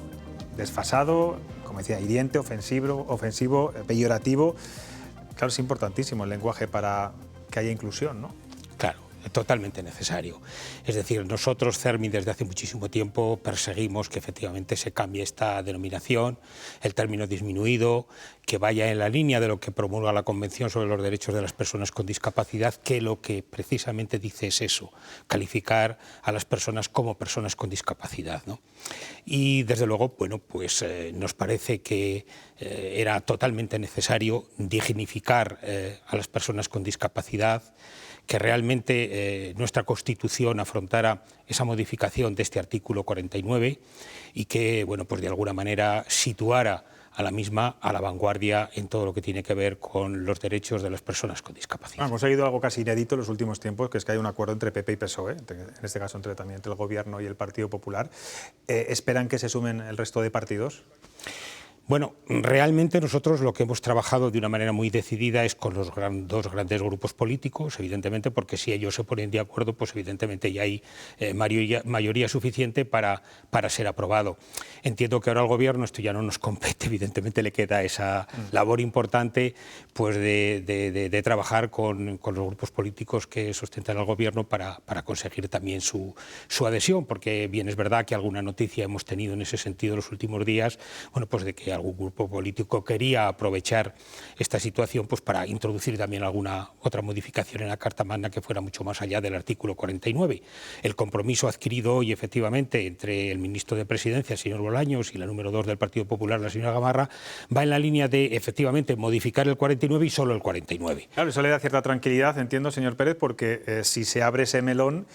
desfasado, como decía, hiriente, ofensivo, peyorativo. Claro, es importantísimo el lenguaje para que haya inclusión, ¿no? Claro, totalmente necesario. Es decir, nosotros, CERMI, desde hace muchísimo tiempo perseguimos que efectivamente se cambie esta denominación, el término disminuido, que vaya en la línea de lo que promulga la Convención sobre los Derechos de las Personas con Discapacidad, que lo que precisamente dice es eso, calificar a las personas como personas con discapacidad, ¿no? Y desde luego, bueno, pues nos parece que era totalmente necesario dignificar a las personas con discapacidad, que realmente nuestra Constitución afrontara esa modificación de este artículo 49 y que, bueno, pues de alguna manera situara a la misma a la vanguardia en todo lo que tiene que ver con los derechos de las personas con discapacidad. Hemos seguido algo casi inédito en los últimos tiempos, que es que hay un acuerdo entre PP y PSOE, en este caso también entre el Gobierno y el Partido Popular. ¿Esperan que se sumen el resto de partidos? Bueno, realmente nosotros lo que hemos trabajado de una manera muy decidida es con los dos grandes grupos políticos, evidentemente, porque si ellos se ponen de acuerdo, pues evidentemente ya hay mayoría suficiente para ser aprobado. Entiendo que ahora al Gobierno esto ya no nos compete, evidentemente le queda esa labor importante pues de trabajar con los grupos políticos que sustentan al Gobierno para conseguir también su adhesión, porque bien es verdad que alguna noticia hemos tenido en ese sentido en los últimos días, bueno, pues de que algún grupo político quería aprovechar esta situación pues para introducir también alguna otra modificación en la Carta Magna que fuera mucho más allá del artículo 49. El compromiso adquirido hoy efectivamente entre el ministro de Presidencia, el señor Bolaños, y la número 2 del Partido Popular, la señora Gamarra, va en la línea de efectivamente modificar el 49 y solo el 49. Claro, eso le da cierta tranquilidad, entiendo, señor Pérez, porque si se abre ese melón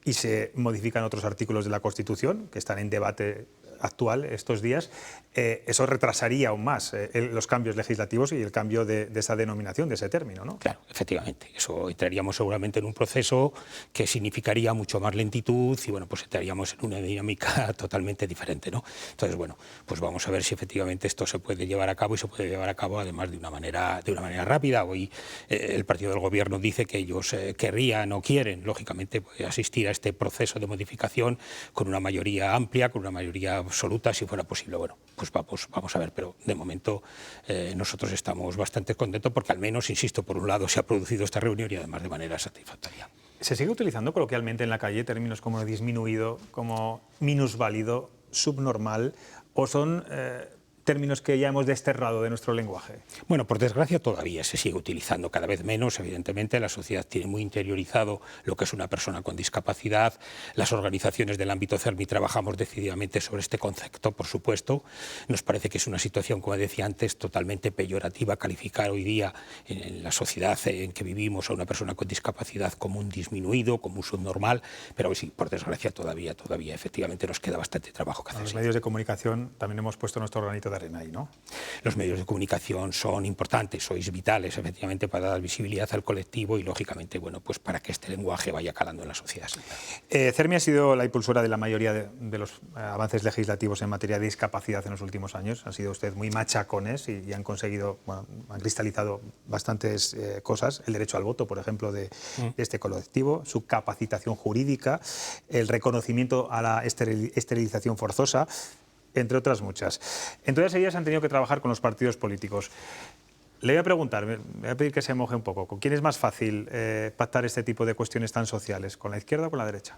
y se modifican otros artículos de la Constitución que están en debate actual estos días, eso retrasaría aún más los cambios legislativos y el cambio de esa denominación, de ese término, ¿no? Claro, efectivamente. Eso entraríamos seguramente en un proceso que significaría mucho más lentitud y bueno, pues entraríamos en una dinámica totalmente diferente, ¿no? Entonces, bueno, pues vamos a ver si efectivamente esto se puede llevar a cabo y se puede llevar a cabo además de una manera rápida. Hoy el partido del Gobierno dice que ellos querrían o quieren, lógicamente, asistir a este proceso de modificación con una mayoría amplia, con una mayoría absoluta, si fuera posible. Bueno, pues vamos a ver, pero de momento nosotros estamos bastante contentos porque al menos, insisto, por un lado se ha producido esta reunión y además de manera satisfactoria. ¿Se sigue utilizando coloquialmente en la calle términos como disminuido, como minusválido, subnormal, o son términos que ya hemos desterrado de nuestro lenguaje? Bueno, por desgracia todavía se sigue utilizando cada vez menos. Evidentemente la sociedad tiene muy interiorizado lo que es una persona con discapacidad. Las organizaciones del ámbito CERMI trabajamos decididamente sobre este concepto, por supuesto. Nos parece que es una situación, como decía antes, totalmente peyorativa calificar hoy día en la sociedad en que vivimos a una persona con discapacidad como un disminuido, como un subnormal, pero sí, por desgracia todavía efectivamente nos queda bastante trabajo que hacer. En los medios de comunicación también hemos puesto nuestro granito de Abarren ahí, ¿no? Los medios de comunicación son importantes, sois vitales, efectivamente, para dar visibilidad al colectivo y, lógicamente, bueno, pues para que este lenguaje vaya calando en la sociedad. CERMI ha sido la impulsora de la mayoría de los avances legislativos en materia de discapacidad en los últimos años. Han sido usted muy machacones y han conseguido, bueno, han cristalizado bastantes cosas. El derecho al voto, por ejemplo, de este colectivo, su capacitación jurídica, el reconocimiento a la esterilización forzosa, entre otras muchas. En todas ellas han tenido que trabajar con los partidos políticos. Le voy a preguntar, me voy a pedir que se moje un poco. ¿Con quién es más fácil pactar este tipo de cuestiones tan sociales? ¿Con la izquierda o con la derecha?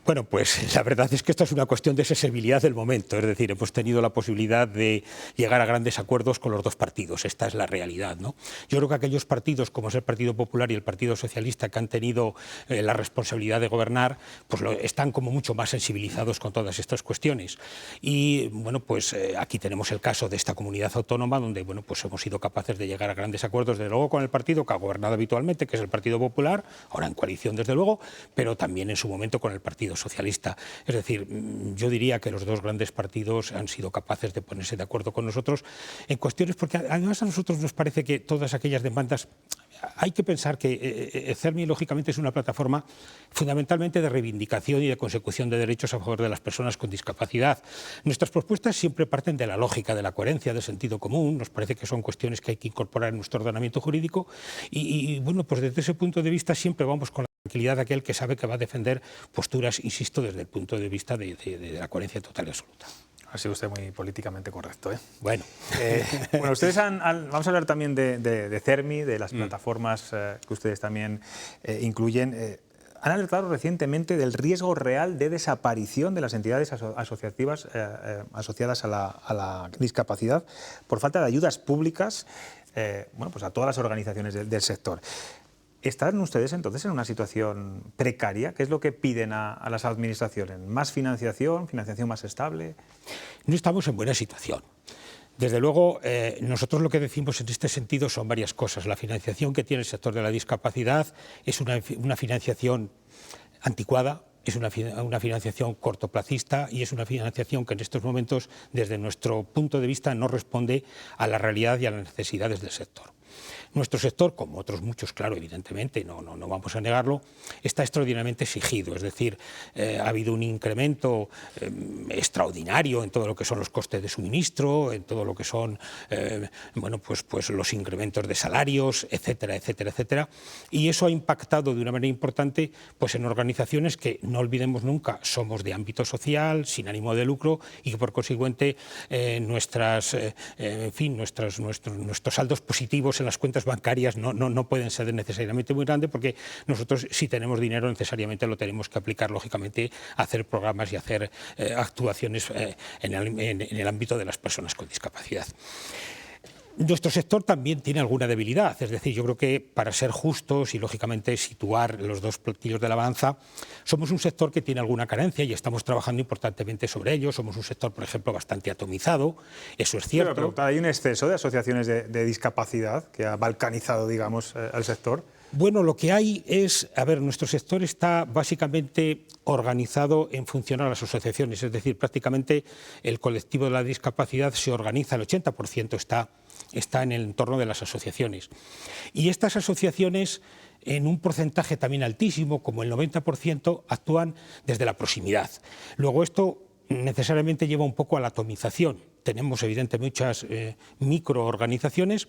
Bueno, pues la verdad es que esto es una cuestión de sensibilidad del momento, es decir, hemos tenido la posibilidad de llegar a grandes acuerdos con los dos partidos, esta es la realidad, ¿no? Yo creo que aquellos partidos, como es el Partido Popular y el Partido Socialista, que han tenido la responsabilidad de gobernar, pues están como mucho más sensibilizados con todas estas cuestiones. Y bueno, pues aquí tenemos el caso de esta comunidad autónoma, donde bueno, pues hemos sido capaces de llegar a grandes acuerdos, desde luego con el partido que ha gobernado habitualmente, que es el Partido Popular, ahora en coalición desde luego, pero también en su momento con el Partido Socialista. Es decir, yo diría que los dos grandes partidos han sido capaces de ponerse de acuerdo con nosotros en cuestiones, porque además a nosotros nos parece que todas aquellas demandas, hay que pensar que CERMI lógicamente es una plataforma fundamentalmente de reivindicación y de consecución de derechos a favor de las personas con discapacidad. Nuestras propuestas siempre parten de la lógica, de la coherencia, del sentido común, nos parece que son cuestiones que hay que incorporar en nuestro ordenamiento jurídico y bueno, pues desde ese punto de vista siempre vamos con la tranquilidad de aquel que sabe que va a defender posturas, insisto, desde el punto de vista de la coherencia total y absoluta. Ha sido usted muy políticamente correcto, ¿eh? Bueno. Bueno, ustedes vamos a hablar también de CERMI, de las plataformas que ustedes también incluyen. Han alertado recientemente del riesgo real de desaparición de las entidades asociativas asociadas a la discapacidad por falta de ayudas públicas, bueno, pues a todas las organizaciones del sector. ¿Están ustedes entonces en una situación precaria? ¿Qué es lo que piden a las administraciones? ¿Más financiación? ¿Financiación más estable? No estamos en buena situación. Desde luego, nosotros lo que decimos en este sentido son varias cosas. La financiación que tiene el sector de la discapacidad es una financiación anticuada, es una financiación cortoplacista y es una financiación que en estos momentos, desde nuestro punto de vista, no responde a la realidad y a las necesidades del sector. Nuestro sector, como otros muchos, claro, evidentemente, no vamos a negarlo, está extraordinariamente exigido, es decir, ha habido un incremento extraordinario en todo lo que son los costes de suministro, en todo lo que son bueno, pues los incrementos de salarios, etcétera, etcétera, etcétera, y eso ha impactado de una manera importante pues en organizaciones que, no olvidemos nunca, somos de ámbito social, sin ánimo de lucro y que por consiguiente nuestros saldos positivos en las cuentas bancarias no pueden ser necesariamente muy grandes, porque nosotros, si tenemos dinero, necesariamente lo tenemos que aplicar, lógicamente, a hacer programas y a hacer actuaciones en el ámbito de las personas con discapacidad. Nuestro sector también tiene alguna debilidad, es decir, yo creo que para ser justos y lógicamente situar los dos platillos de la balanza, somos un sector que tiene alguna carencia y estamos trabajando importantemente sobre ello. Somos un sector, por ejemplo, bastante atomizado, eso es cierto. Pero hay un exceso de asociaciones de discapacidad que ha balcanizado, digamos, al sector. Bueno, lo que hay es, a ver, nuestro sector está básicamente organizado en función a las asociaciones, es decir, prácticamente el colectivo de la discapacidad se organiza, el 80% está en el entorno de las asociaciones. Y estas asociaciones, en un porcentaje también altísimo, como el 90%, actúan desde la proximidad. Luego esto necesariamente lleva un poco a la atomización. Tenemos evidentemente muchas microorganizaciones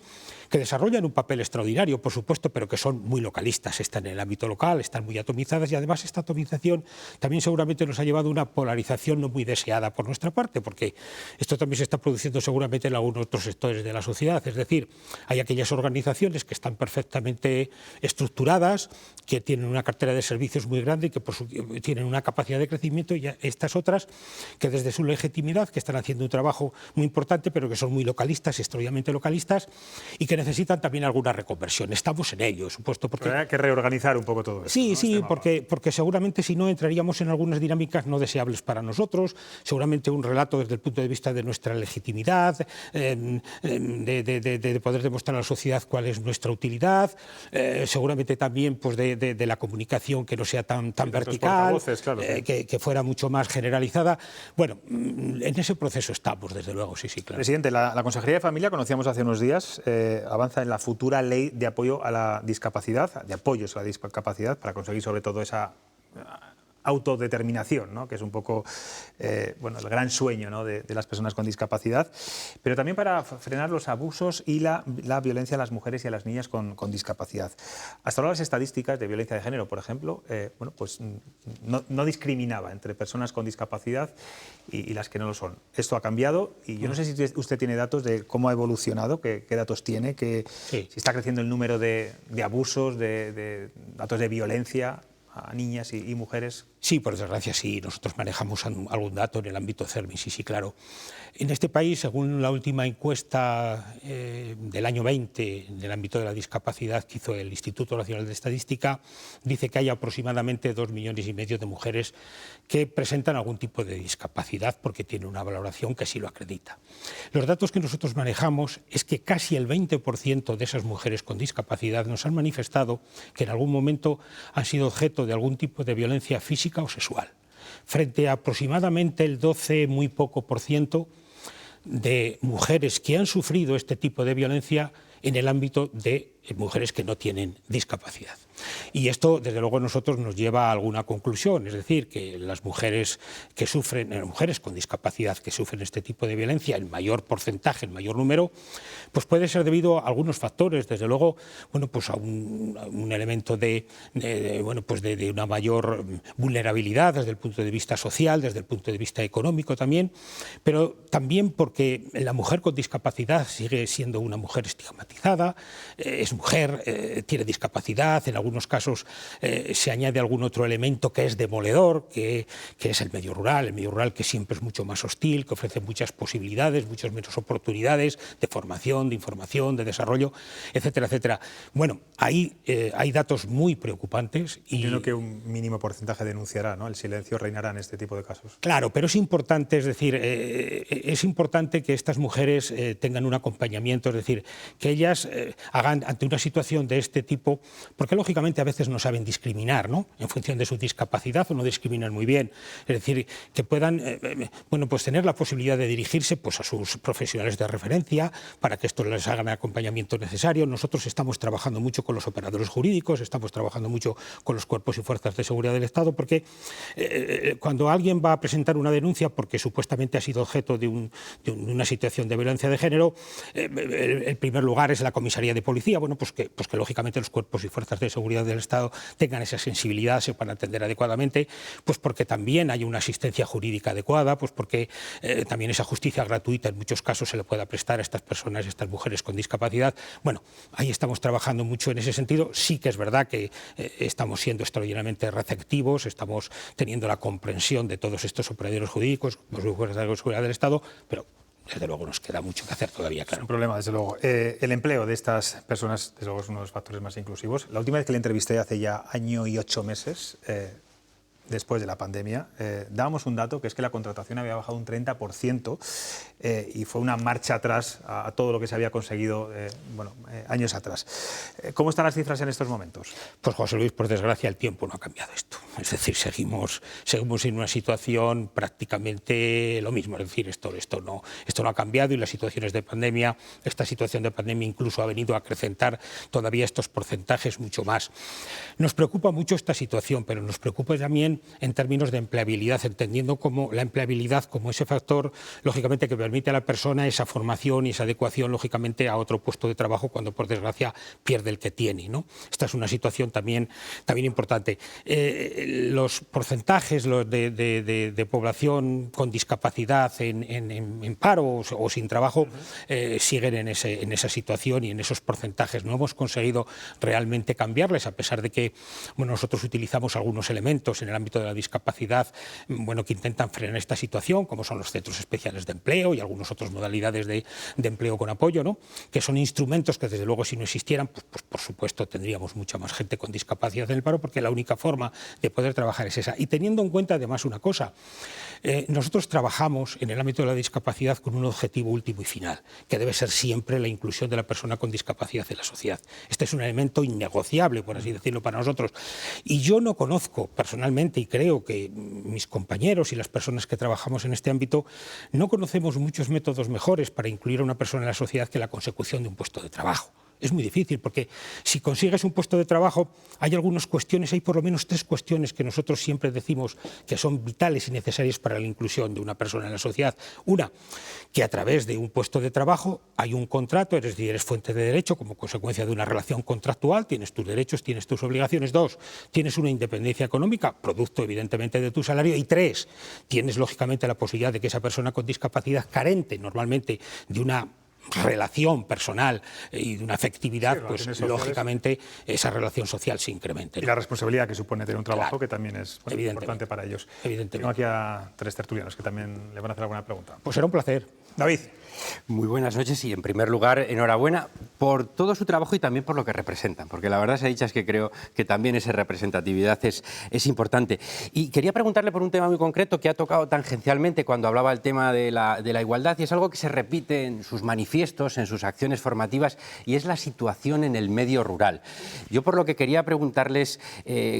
que desarrollan un papel extraordinario, por supuesto, pero que son muy localistas, están en el ámbito local, están muy atomizadas y además esta atomización también seguramente nos ha llevado a una polarización no muy deseada por nuestra parte, porque esto también se está produciendo seguramente en algunos otros sectores de la sociedad, es decir, hay aquellas organizaciones que están perfectamente estructuradas, que tienen una cartera de servicios muy grande y que tienen una capacidad de crecimiento, y estas otras que desde su legitimidad, que están haciendo un trabajo muy importante, pero que son muy localistas, extraordinariamente localistas, y que necesitan también alguna reconversión. Estamos en ello, supuesto. Porque hay que reorganizar un poco todo eso. Sí, ¿no? Sí, porque seguramente si no entraríamos en algunas dinámicas no deseables para nosotros, seguramente un relato desde el punto de vista de nuestra legitimidad, de poder demostrar a la sociedad cuál es nuestra utilidad, seguramente también pues de la comunicación que no sea tan vertical, claro, que fuera mucho más generalizada. Bueno, en ese proceso estamos, desde luego. luego, sí, claro. Presidente, la Consejería de Familia, conocíamos hace unos días, avanza en la futura ley de apoyo a la discapacidad, de apoyos a la discapacidad, para conseguir sobre todo esa autodeterminación, ¿no? Que es un poco bueno, el gran sueño, ¿no? de las personas con discapacidad, pero también para frenar los abusos y la violencia a las mujeres y a las niñas con discapacidad. Hasta ahora las estadísticas de violencia de género, por ejemplo, bueno, pues no discriminaba entre personas con discapacidad y las que no lo son. Esto ha cambiado y yo no sé si usted tiene datos de cómo ha evolucionado, qué datos tiene, si está creciendo el número de abusos, de datos de violencia a niñas y mujeres. Sí, por desgracia sí, nosotros manejamos algún dato en el ámbito CERMI, sí, claro. En este país, según la última encuesta del año 20 en el ámbito de la discapacidad que hizo el Instituto Nacional de Estadística, dice que hay aproximadamente 2,5 millones de mujeres que presentan algún tipo de discapacidad porque tienen una valoración que sí lo acredita. Los datos que nosotros manejamos es que casi el 20% de esas mujeres con discapacidad nos han manifestado que en algún momento han sido objeto de algún tipo de violencia física o sexual, frente a aproximadamente el 12 muy poco por ciento de mujeres que han sufrido este tipo de violencia en el ámbito de mujeres que no tienen discapacidad. Y esto, desde luego, a nosotros nos lleva a alguna conclusión, es decir, que las mujeres que sufren, mujeres con discapacidad que sufren este tipo de violencia, en mayor porcentaje, en mayor número, pues puede ser debido a algunos factores, desde luego, bueno, pues a un elemento de una mayor vulnerabilidad desde el punto de vista social, desde el punto de vista económico también, pero también porque la mujer con discapacidad sigue siendo una mujer estigmatizada, es mujer, tiene discapacidad, en algunos casos se añade algún otro elemento que es demoledor, que es el medio rural que siempre es mucho más hostil, que ofrece muchas posibilidades, muchas menos oportunidades de formación, de información, de desarrollo, etcétera, etcétera. Bueno, hay datos muy preocupantes. Y entiendo que un mínimo porcentaje denunciará, ¿no? El silencio reinará en este tipo de casos. Claro, pero es importante, es decir, es importante que estas mujeres tengan un acompañamiento, es decir, que ellas hagan ante una situación de este tipo, porque lógicamente a veces no saben discriminar, ¿no? En función de su discapacidad o no discriminan muy bien. Es decir, que puedan bueno, pues tener la posibilidad de dirigirse pues, a sus profesionales de referencia para que estos les hagan el acompañamiento necesario. Nosotros estamos trabajando mucho con los operadores jurídicos, estamos trabajando mucho con los cuerpos y fuerzas de seguridad del Estado, porque cuando alguien va a presentar una denuncia porque supuestamente ha sido objeto de una situación de violencia de género, el primer lugar es la comisaría de policía. Bueno, pues que lógicamente los cuerpos y fuerzas de seguridad del Estado tengan esa sensibilidad, se puedan atender adecuadamente, pues porque también hay una asistencia jurídica adecuada, pues porque también esa justicia gratuita en muchos casos se le pueda prestar a estas personas, a estas mujeres con discapacidad. Bueno, ahí estamos trabajando mucho en ese sentido. Sí que es verdad que estamos siendo extraordinariamente receptivos, estamos teniendo la comprensión de todos estos operadores jurídicos, los fuerzas de seguridad del Estado, pero desde luego nos queda mucho que hacer todavía, claro. Sin problema, desde luego. El empleo de estas personas, desde luego, es uno de los factores más inclusivos. La última vez que le entrevisté, hace ya 1 año y 8 meses, después de la pandemia, dábamos un dato que es que la contratación había bajado un 30% y fue una marcha atrás a todo lo que se había conseguido años atrás. ¿Cómo están las cifras en estos momentos? Pues José Luis, por desgracia el tiempo no ha cambiado esto. Es decir, seguimos en una situación prácticamente lo mismo. Es decir, esto no ha cambiado y esta situación de pandemia incluso ha venido a acrecentar todavía estos porcentajes mucho más. Nos preocupa mucho esta situación, pero nos preocupa también en términos de empleabilidad, entendiendo como la empleabilidad como ese factor, lógicamente, que permite a la persona esa formación y esa adecuación, lógicamente, a otro puesto de trabajo cuando, por desgracia, pierde el que tiene, ¿no? Esta es una situación también importante. Los porcentajes de población con discapacidad en paro o sin trabajo siguen en esa situación y en esos porcentajes. No hemos conseguido realmente cambiarles, a pesar de que nosotros utilizamos algunos elementos en el ámbito de la discapacidad que intentan frenar esta situación, como son los centros especiales de empleo y algunas otras modalidades de empleo con apoyo, ¿no? Que son instrumentos que, desde luego, si no existieran, pues por supuesto tendríamos mucha más gente con discapacidad en el paro, porque la única forma de poder trabajar es esa. Y teniendo en cuenta además una cosa, nosotros trabajamos en el ámbito de la discapacidad con un objetivo último y final, que debe ser siempre la inclusión de la persona con discapacidad en la sociedad. Este es un elemento innegociable, por así decirlo, para nosotros. Y yo no conozco personalmente sinceramente, y creo que mis compañeros y las personas que trabajamos en este ámbito, no conocemos muchos métodos mejores para incluir a una persona en la sociedad que la consecución de un puesto de trabajo. Es muy difícil, porque si consigues un puesto de trabajo, hay algunas cuestiones, hay por lo menos 3 cuestiones que nosotros siempre decimos que son vitales y necesarias para la inclusión de una persona en la sociedad. Una, que a través de un puesto de trabajo hay un contrato, es decir, eres fuente de derecho como consecuencia de una relación contractual, tienes tus derechos, tienes tus obligaciones. 2, tienes una independencia económica, producto evidentemente de tu salario. Y 3, tienes lógicamente la posibilidad de que esa persona con discapacidad carente normalmente de una relación personal y de una afectividad, pues lógicamente esa relación social se incrementa. Y la responsabilidad que supone tener un trabajo, que también es importante para ellos. Tengo aquí a 3 tertulianos que también le van a hacer alguna pregunta. Pues será un placer. David. Muy buenas noches y, en primer lugar, enhorabuena por todo su trabajo y también por lo que representan, porque la verdad se ha dicho es que creo que también esa representatividad es importante. Y quería preguntarle por un tema muy concreto que ha tocado tangencialmente cuando hablaba del tema de la igualdad, y es algo que se repite en sus manifiestos, en sus acciones formativas, y es la situación en el medio rural. Yo por lo que quería preguntarles,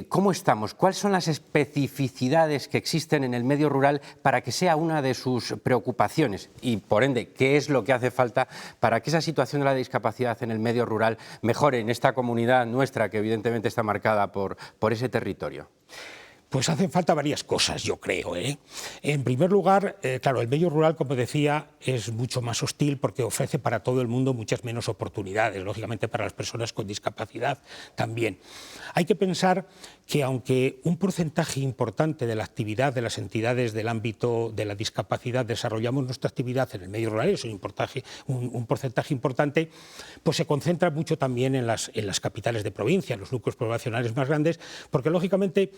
¿cómo estamos? ¿Cuáles son las especificidades que existen en el medio rural para que sea una de sus preocupaciones? Y, por ende, ¿qué es lo que hace falta para que esa situación de la discapacidad en el medio rural mejore en esta comunidad nuestra, que evidentemente está marcada por ese territorio? Pues hacen falta varias cosas, yo creo. En primer lugar, claro, el medio rural, como decía, es mucho más hostil porque ofrece para todo el mundo muchas menos oportunidades, lógicamente para las personas con discapacidad también. Hay que pensar que aunque un porcentaje importante de la actividad de las entidades del ámbito de la discapacidad desarrollamos nuestra actividad en el medio rural, es un porcentaje importante, pues se concentra mucho también en las capitales de provincia, en los núcleos poblacionales más grandes, porque lógicamente,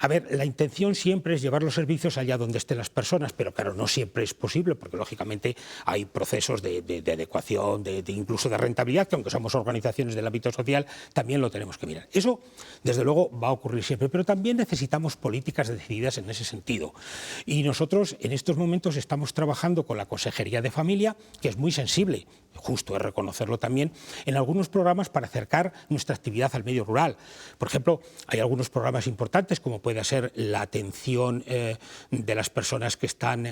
a ver, la intención siempre es llevar los servicios allá donde estén las personas, pero claro, no siempre es posible, porque lógicamente hay procesos de adecuación, incluso de rentabilidad, que aunque somos organizaciones del ámbito social, también lo tenemos que mirar. Eso, desde luego, va a ocurrir siempre, pero también necesitamos políticas decididas en ese sentido. Y nosotros, en estos momentos, estamos trabajando con la Consejería de Familia, que es muy sensible, justo es reconocerlo también, en algunos programas para acercar nuestra actividad al medio rural. Por ejemplo, hay algunos programas importantes, como puede ser la atención de las personas que están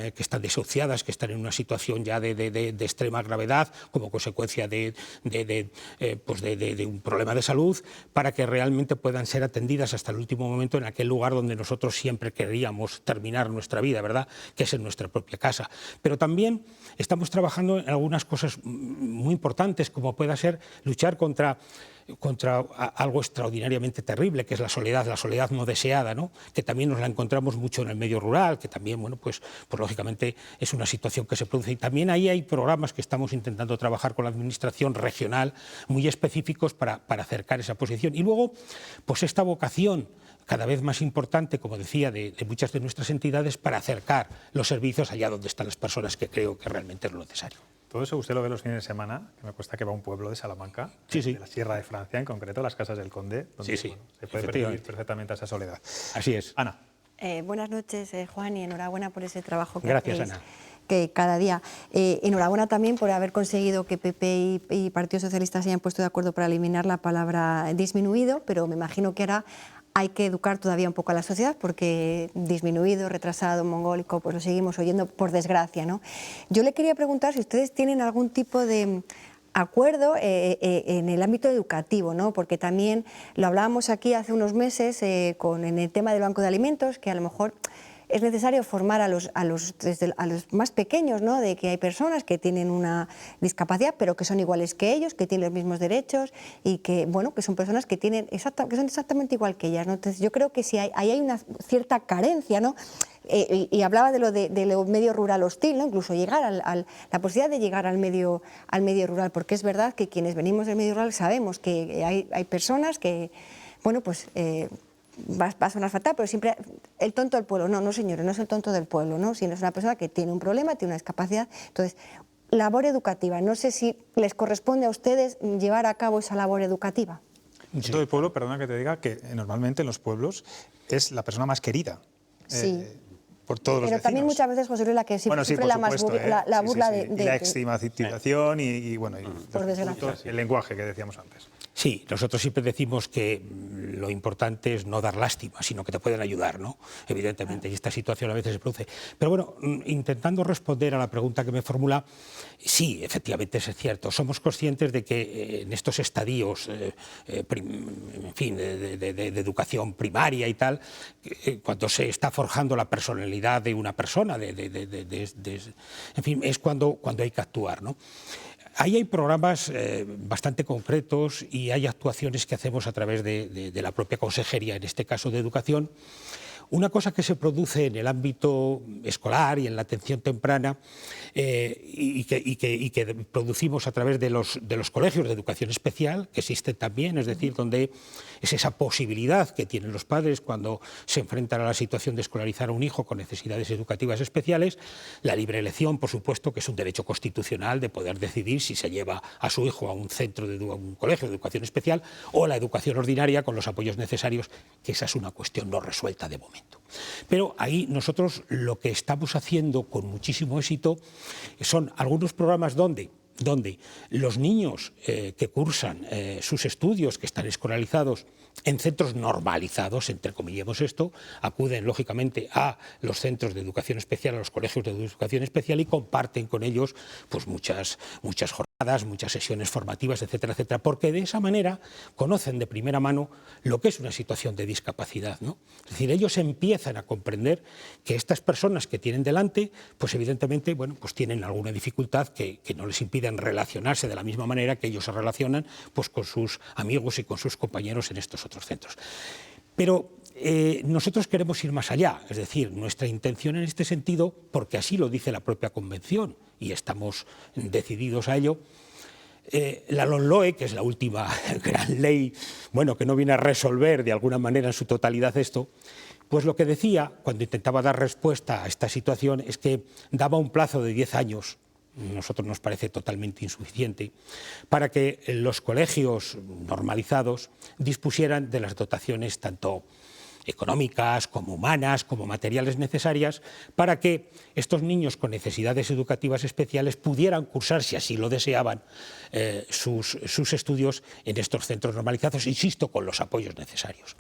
desahuciadas, que están en una situación ya de extrema gravedad como consecuencia de un problema de salud, para que realmente puedan ser atendidas hasta el último momento en aquel lugar donde nosotros siempre queríamos terminar nuestra vida, ¿verdad?, que es en nuestra propia casa. Pero también estamos trabajando en algunas cosas muy importantes, como pueda ser luchar contra algo extraordinariamente terrible, que es la soledad no deseada, ¿no?, que también nos la encontramos mucho en el medio rural, que también, bueno, pues lógicamente es una situación que se produce. Y también ahí hay programas que estamos intentando trabajar con la administración regional, muy específicos para acercar esa posición. Y luego, pues esta vocación cada vez más importante, como decía, de muchas de nuestras entidades para acercar los servicios allá donde están las personas, que creo que realmente es lo necesario. Todo eso usted lo ve los fines de semana, que me cuesta que va a un pueblo de Salamanca, de la Sierra de Francia, en concreto las Casas del Conde, donde se puede percibir perfectamente esa soledad. Así es. Ana. Buenas noches, Juan, y enhorabuena por ese trabajo que Gracias, hacéis. Ana. Que cada día. Enhorabuena también por haber conseguido que PP y Partido Socialista se hayan puesto de acuerdo para eliminar la palabra disminuido, pero me imagino que ahora hay que educar todavía un poco a la sociedad, porque disminuido, retrasado, mongólico, pues lo seguimos oyendo, por desgracia, ¿no? Yo le quería preguntar si ustedes tienen algún tipo de acuerdo en el ámbito educativo, ¿no? Porque también lo hablábamos aquí hace unos meses en el tema del banco de alimentos, que a lo mejor es necesario formar a los más pequeños, ¿no?, de que hay personas que tienen una discapacidad, pero que son iguales que ellos, que tienen los mismos derechos y que, bueno, que son personas que son exactamente igual que ellas, ¿no? Entonces, yo creo que sí ahí hay una cierta carencia, ¿no? Y hablaba de lo medio rural hostil, ¿no?, incluso llegar la posibilidad de llegar al medio rural, porque es verdad que quienes venimos del medio rural sabemos que hay personas que, bueno, pues va a sonar fatal, pero siempre el tonto del pueblo. No, señores, no es el tonto del pueblo, ¿no?, sino es una persona que tiene un problema, tiene una discapacidad. Entonces, labor educativa. No sé si les corresponde a ustedes llevar a cabo esa labor educativa. El tonto del pueblo, perdona que te diga, que normalmente en los pueblos es la persona más querida. Sí. Por todos los pero vecinos. también muchas veces, José Luis, la que sufre la burla de la estigmatización y bueno, por desgracia, el lenguaje que decíamos antes. Sí, nosotros siempre decimos que lo importante es no dar lástima, sino que te pueden ayudar, ¿no? Evidentemente, y esta situación a veces se produce. Pero bueno, intentando responder a la pregunta que me formula, sí, efectivamente es cierto. Somos conscientes de que en estos estadios, en fin, de educación primaria y tal, cuando se está forjando la personalidad de una persona, en fin, es cuando hay que actuar, ¿no? Ahí hay programas bastante concretos y hay actuaciones que hacemos a través de la propia consejería, en este caso de educación. Una cosa que se produce en el ámbito escolar y en la atención temprana y que producimos a través de los colegios de educación especial, que existen también, es decir, donde es esa posibilidad que tienen los padres cuando se enfrentan a la situación de escolarizar a un hijo con necesidades educativas especiales, la libre elección, por supuesto, que es un derecho constitucional de poder decidir si se lleva a su hijo a un un colegio de educación especial o a la educación ordinaria con los apoyos necesarios, que esa es una cuestión no resuelta de momento. Pero ahí nosotros lo que estamos haciendo con muchísimo éxito son algunos programas donde los niños que cursan sus estudios, que están escolarizados en centros normalizados, entrecomillemos esto, acuden lógicamente a los centros de educación especial, a los colegios de educación especial y comparten con ellos pues muchas jornadas, muchas sesiones formativas, etcétera, etcétera, porque de esa manera conocen de primera mano lo que es una situación de discapacidad, ¿no? Es decir, ellos empiezan a comprender que estas personas que tienen delante, pues evidentemente, bueno, pues tienen alguna dificultad que no les impiden relacionarse de la misma manera que ellos se relacionan pues con sus amigos y con sus compañeros en estos otros centros. Pero nosotros queremos ir más allá, es decir, nuestra intención en este sentido, porque así lo dice la propia Convención y estamos decididos a ello, la LOMLOE, que es la última gran ley, bueno, que no viene a resolver de alguna manera en su totalidad esto, pues lo que decía cuando intentaba dar respuesta a esta situación es que daba un plazo de 10 años, a nosotros nos parece totalmente insuficiente, para que los colegios normalizados dispusieran de las dotaciones tanto económicas, como humanas, como materiales necesarias, para que estos niños con necesidades educativas especiales pudieran cursar, si así lo deseaban, sus estudios en estos centros normalizados, insisto, con los apoyos necesarios.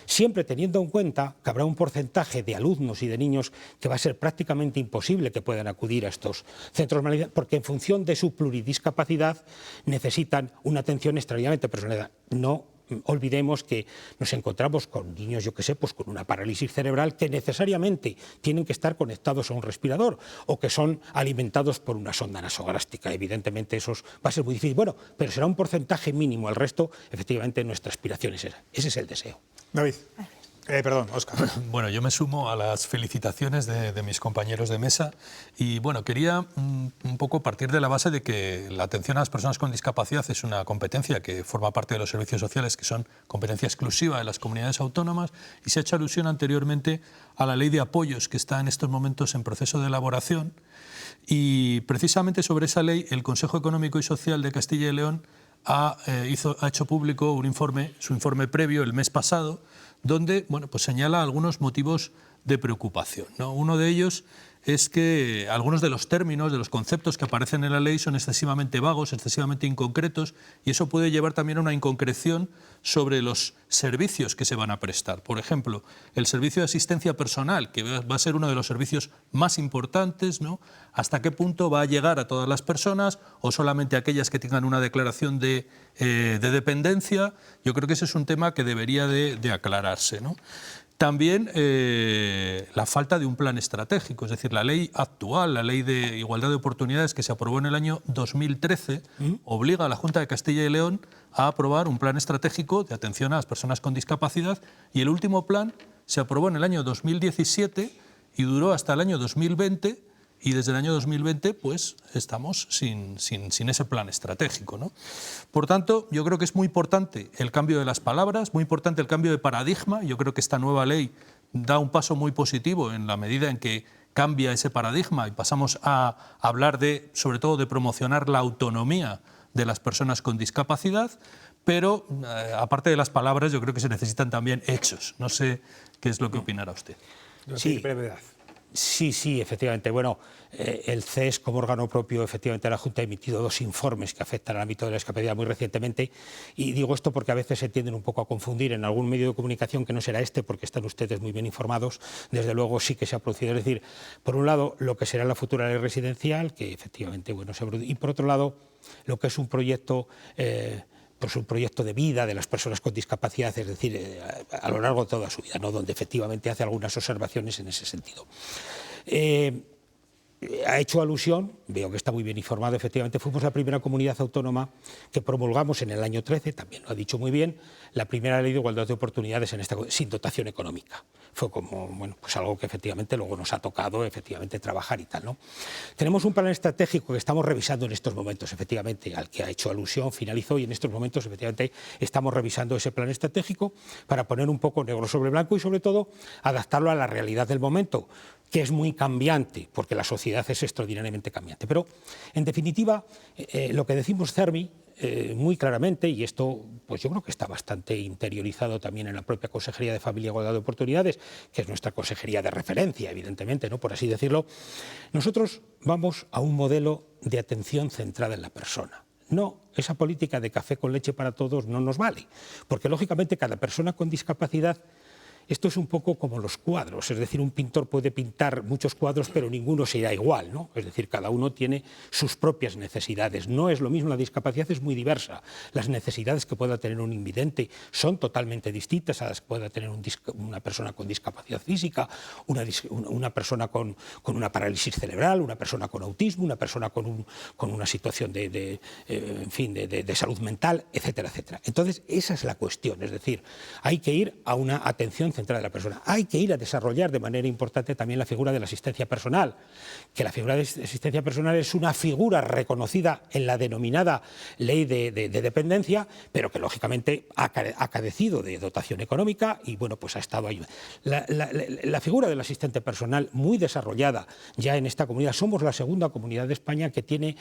Siempre teniendo en cuenta que habrá un porcentaje de alumnos y de niños que va a ser prácticamente imposible que puedan acudir a estos centros normalizados, porque en función de su pluridiscapacidad necesitan una atención extraordinariamente personalizada. No olvidemos que nos encontramos con niños, yo que sé, pues con una parálisis cerebral que necesariamente tienen que estar conectados a un respirador o que son alimentados por una sonda nasogástrica. Evidentemente eso va a ser muy difícil. Bueno, pero será un porcentaje mínimo. El resto, efectivamente, nuestra aspiración es esa. Ese es el deseo. David. Perdón, Óscar. Bueno, yo me sumo a las felicitaciones de mis compañeros de mesa y bueno, quería un poco partir de la base de que la atención a las personas con discapacidad es una competencia que forma parte de los servicios sociales, que son competencia exclusiva de las comunidades autónomas, y se ha hecho alusión anteriormente a la ley de apoyos que está en estos momentos en proceso de elaboración, y precisamente sobre esa ley el Consejo Económico y Social de Castilla y León ha hecho público su informe previo el mes pasado, donde pues señala algunos motivos de preocupación, ¿no? Uno de ellos es que algunos de los términos, de los conceptos que aparecen en la ley son excesivamente vagos, excesivamente inconcretos, y eso puede llevar también a una inconcreción sobre los servicios que se van a prestar. Por ejemplo, el servicio de asistencia personal, que va a ser uno de los servicios más importantes, ¿no? ¿Hasta qué punto va a llegar a todas las personas o solamente a aquellas que tengan una declaración de dependencia? Yo creo que ese es un tema que debería de aclararse, ¿no? También la falta de un plan estratégico, es decir, la ley actual, la ley de igualdad de oportunidades que se aprobó en el año 2013, obliga a la Junta de Castilla y León a aprobar un plan estratégico de atención a las personas con discapacidad, y el último plan se aprobó en el año 2017 y duró hasta el año 2020, y desde el año 2020 pues estamos sin ese plan estratégico, ¿no? Por tanto, yo creo que es muy importante el cambio de las palabras, muy importante el cambio de paradigma. Yo creo que esta nueva ley da un paso muy positivo en la medida en que cambia ese paradigma y pasamos a hablar sobre todo de promocionar la autonomía de las personas con discapacidad, pero aparte de las palabras yo creo que se necesitan también hechos. No sé qué es lo que opinará usted. Sí, brevedad. Sí, efectivamente. Bueno, el CES como órgano propio, efectivamente la Junta ha emitido 2 informes que afectan al ámbito de la discapacidad muy recientemente, y digo esto porque a veces se tienden un poco a confundir en algún medio de comunicación que no será este, porque están ustedes muy bien informados. Desde luego sí que se ha producido, es decir, por un lado lo que será la futura ley residencial, que efectivamente se ha producido, y por otro lado lo que es un proyecto pues un proyecto de vida de las personas con discapacidad, es decir, a lo largo de toda su vida, ¿no? Donde efectivamente hace algunas observaciones en ese sentido. Ha hecho alusión, veo que está muy bien informado, efectivamente fuimos la primera comunidad autónoma que promulgamos en el año 13, también lo ha dicho muy bien, la primera ley de igualdad de oportunidades sin dotación económica. Fue como, bueno, pues algo que efectivamente luego nos ha tocado efectivamente trabajar y tal, ¿no? Tenemos un plan estratégico que estamos revisando en estos momentos, efectivamente, al que ha hecho alusión, finalizó, y en estos momentos efectivamente estamos revisando ese plan estratégico para poner un poco negro sobre blanco y sobre todo adaptarlo a la realidad del momento, que es muy cambiante, porque la sociedad es extraordinariamente cambiante. Pero, en definitiva, lo que decimos CERMI, muy claramente, y esto pues yo creo que está bastante interiorizado también en la propia Consejería de Familia y Igualdad de Oportunidades, que es nuestra consejería de referencia, evidentemente, ¿no? Por así decirlo, nosotros vamos a un modelo de atención centrada en la persona. No, esa política de café con leche para todos no nos vale, porque lógicamente cada persona con discapacidad, esto es un poco como los cuadros, es decir, un pintor puede pintar muchos cuadros, pero ninguno será igual, ¿no? Es decir, cada uno tiene sus propias necesidades. No es lo mismo, la discapacidad es muy diversa. Las necesidades que pueda tener un invidente son totalmente distintas a las que pueda tener una persona con discapacidad física, una persona con una parálisis cerebral, una persona con autismo, una persona con una situación de salud mental, etcétera, etcétera. Entonces, esa es la cuestión, es decir, hay que ir a una atención central de la persona. Hay que ir a desarrollar de manera importante también la figura de la asistencia personal, que la figura de asistencia personal es una figura reconocida en la denominada ley de dependencia, pero que lógicamente ha carecido de dotación económica y bueno, pues ha estado ahí. La figura del asistente personal muy desarrollada ya en esta comunidad. Somos la segunda comunidad de España que tiene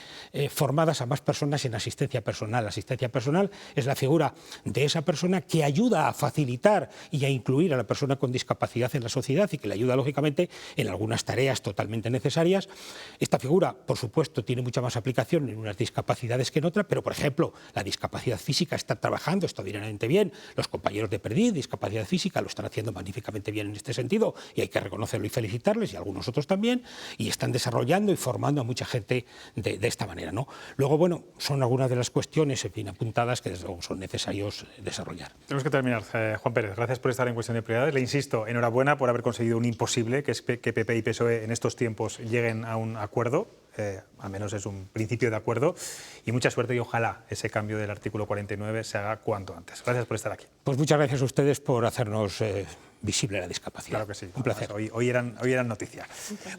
formadas a más personas en asistencia personal. La asistencia personal es la figura de esa persona que ayuda a facilitar y a incluir a la persona con discapacidad en la sociedad y que le ayuda lógicamente en algunas tareas totalmente necesarias. Esta figura, por supuesto, tiene mucha más aplicación en unas discapacidades que en otras, pero por ejemplo, la discapacidad física está trabajando extraordinariamente bien. Los compañeros de Perdí, discapacidad física, lo están haciendo magníficamente bien en este sentido y hay que reconocerlo y felicitarles, y algunos otros también, y están desarrollando y formando a mucha gente de esta manera, ¿no? Luego, bueno, son algunas de las cuestiones, en fin, apuntadas que desde luego son necesarios desarrollar. Tenemos que terminar. Juan Pérez, gracias por estar en Cuestión de Prioridades. Le insisto, enhorabuena por haber conseguido un imposible, que es que PP y PSOE en estos tiempos lleguen a un acuerdo, al menos es un principio de acuerdo, y mucha suerte y ojalá ese cambio del artículo 49 se haga cuanto antes. Gracias por estar aquí. Pues muchas gracias a ustedes por hacernos visible la discapacidad. Claro que sí. Un placer. Hoy eran noticia.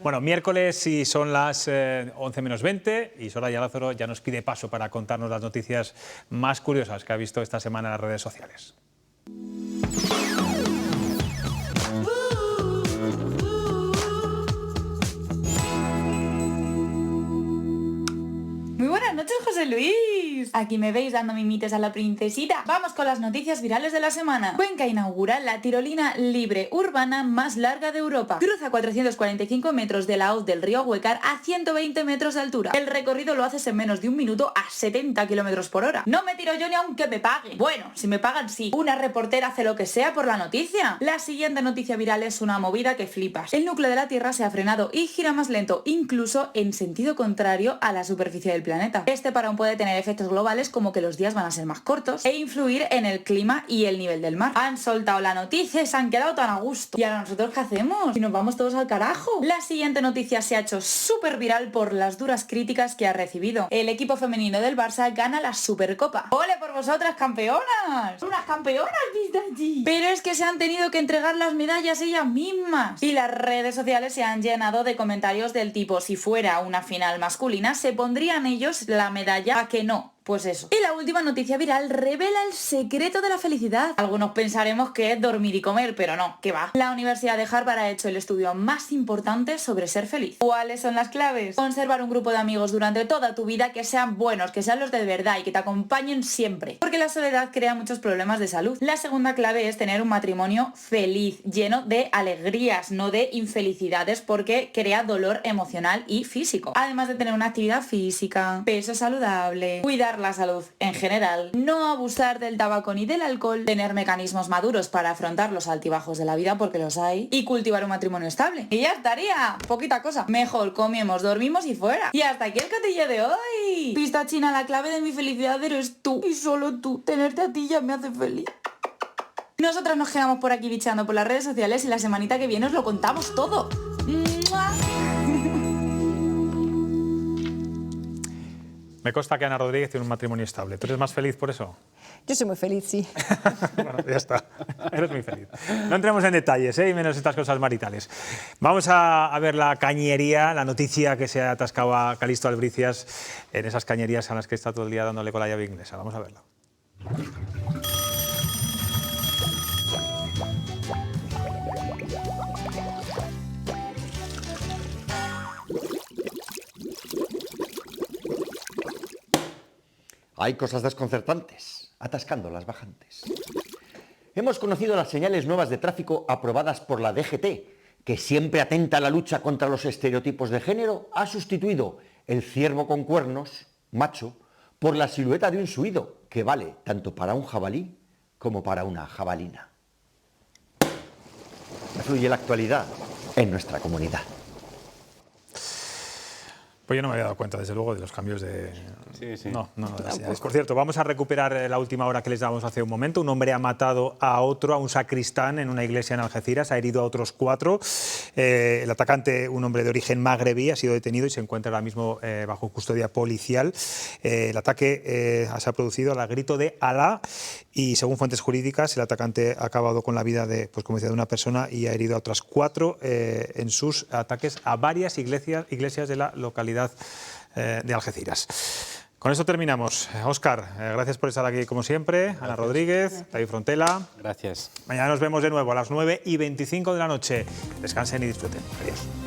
Bueno, miércoles y son las 11 menos 20 y Soraya Lázaro ya nos pide paso para contarnos las noticias más curiosas que ha visto esta semana en las redes sociales. Muy buenas noches, José Luis. Aquí me veis dando mimites a la princesita. Vamos con las noticias virales de la semana. Cuenca inaugura la tirolina libre urbana más larga de Europa. Cruza 445 metros de la hoz del río Huecar a 120 metros de altura. El recorrido lo haces en menos de un minuto a 70 kilómetros por hora. No me tiro yo ni aunque me paguen. Bueno, si me pagan sí. Una reportera hace lo que sea por la noticia. La siguiente noticia viral es una movida que flipas. El núcleo de la Tierra se ha frenado y gira más lento, incluso en sentido contrario a la superficie del planeta. Este parón puede tener efectos globales como que los días van a ser más cortos e influir en el clima y el nivel del mar. Han soltado la noticia y se han quedado tan a gusto. ¿Y ahora nosotros qué hacemos? Si nos vamos todos al carajo. La siguiente noticia se ha hecho súper viral por las duras críticas que ha recibido. El equipo femenino del Barça gana la Supercopa. ¡Ole por vosotras, campeonas! ¡Unas campeonas, viste allí! Pero es que se han tenido que entregar las medallas ellas mismas. Y las redes sociales se han llenado de comentarios del tipo: si fuera una final masculina, se pondrían ellos la medalla, a que no. Pues eso. Y la última noticia viral revela el secreto de la felicidad. Algunos pensaremos que es dormir y comer, pero no, que va. La Universidad de Harvard ha hecho el estudio más importante sobre ser feliz. ¿Cuáles son las claves? Conservar un grupo de amigos durante toda tu vida que sean buenos, que sean los de verdad y que te acompañen siempre. Porque la soledad crea muchos problemas de salud. La segunda clave es tener un matrimonio feliz, lleno de alegrías, no de infelicidades, porque crea dolor emocional y físico. Además de tener una actividad física, peso saludable, cuidar la salud en general, no abusar del tabaco ni del alcohol, tener mecanismos maduros para afrontar los altibajos de la vida, porque los hay, y cultivar un matrimonio estable. Y ya estaría, poquita cosa. Mejor comemos, dormimos y fuera. Y hasta aquí el cotillo de hoy. Pista china, la clave de mi felicidad eres tú y solo tú. Tenerte a ti ya me hace feliz. Nosotras nos quedamos por aquí bichando por las redes sociales y la semanita que viene os lo contamos todo. ¡Mua! Me consta que Ana Rodríguez tiene un matrimonio estable. ¿Tú eres más feliz por eso? Yo soy muy feliz, sí. Bueno, ya está. Eres muy feliz. No entremos en detalles, y menos estas cosas maritales. Vamos a ver la cañería, la noticia que se ha atascado a Calixto Albricias en esas cañerías a las que está todo el día dándole con la llave inglesa. Vamos a verla. Hay cosas desconcertantes, atascando las bajantes. Hemos conocido las señales nuevas de tráfico aprobadas por la DGT, que siempre atenta a la lucha contra los estereotipos de género, ha sustituido el ciervo con cuernos, macho, por la silueta de un suído, que vale tanto para un jabalí como para una jabalina. Fluye la actualidad en nuestra comunidad. Pues yo no me había dado cuenta, desde luego, de los cambios de... Sí. No, de las señales. Por cierto, vamos a recuperar la última hora que les dábamos hace un momento. Un hombre ha matado a otro, a un sacristán, en una iglesia en Algeciras, ha herido a otros 4. El atacante, un hombre de origen magrebí, ha sido detenido y se encuentra ahora mismo bajo custodia policial. El ataque se ha producido al grito de Alá y, según fuentes jurídicas, el atacante ha acabado con la vida de, pues, como decía, de una persona y ha herido a otras 4 en sus ataques a varias iglesias de la localidad de Algeciras. Con esto terminamos. Óscar, gracias por estar aquí como siempre. Gracias. Ana Rodríguez, David Frontela. Gracias. Mañana nos vemos de nuevo a las 9:25 de la noche. Descansen y disfruten. Adiós.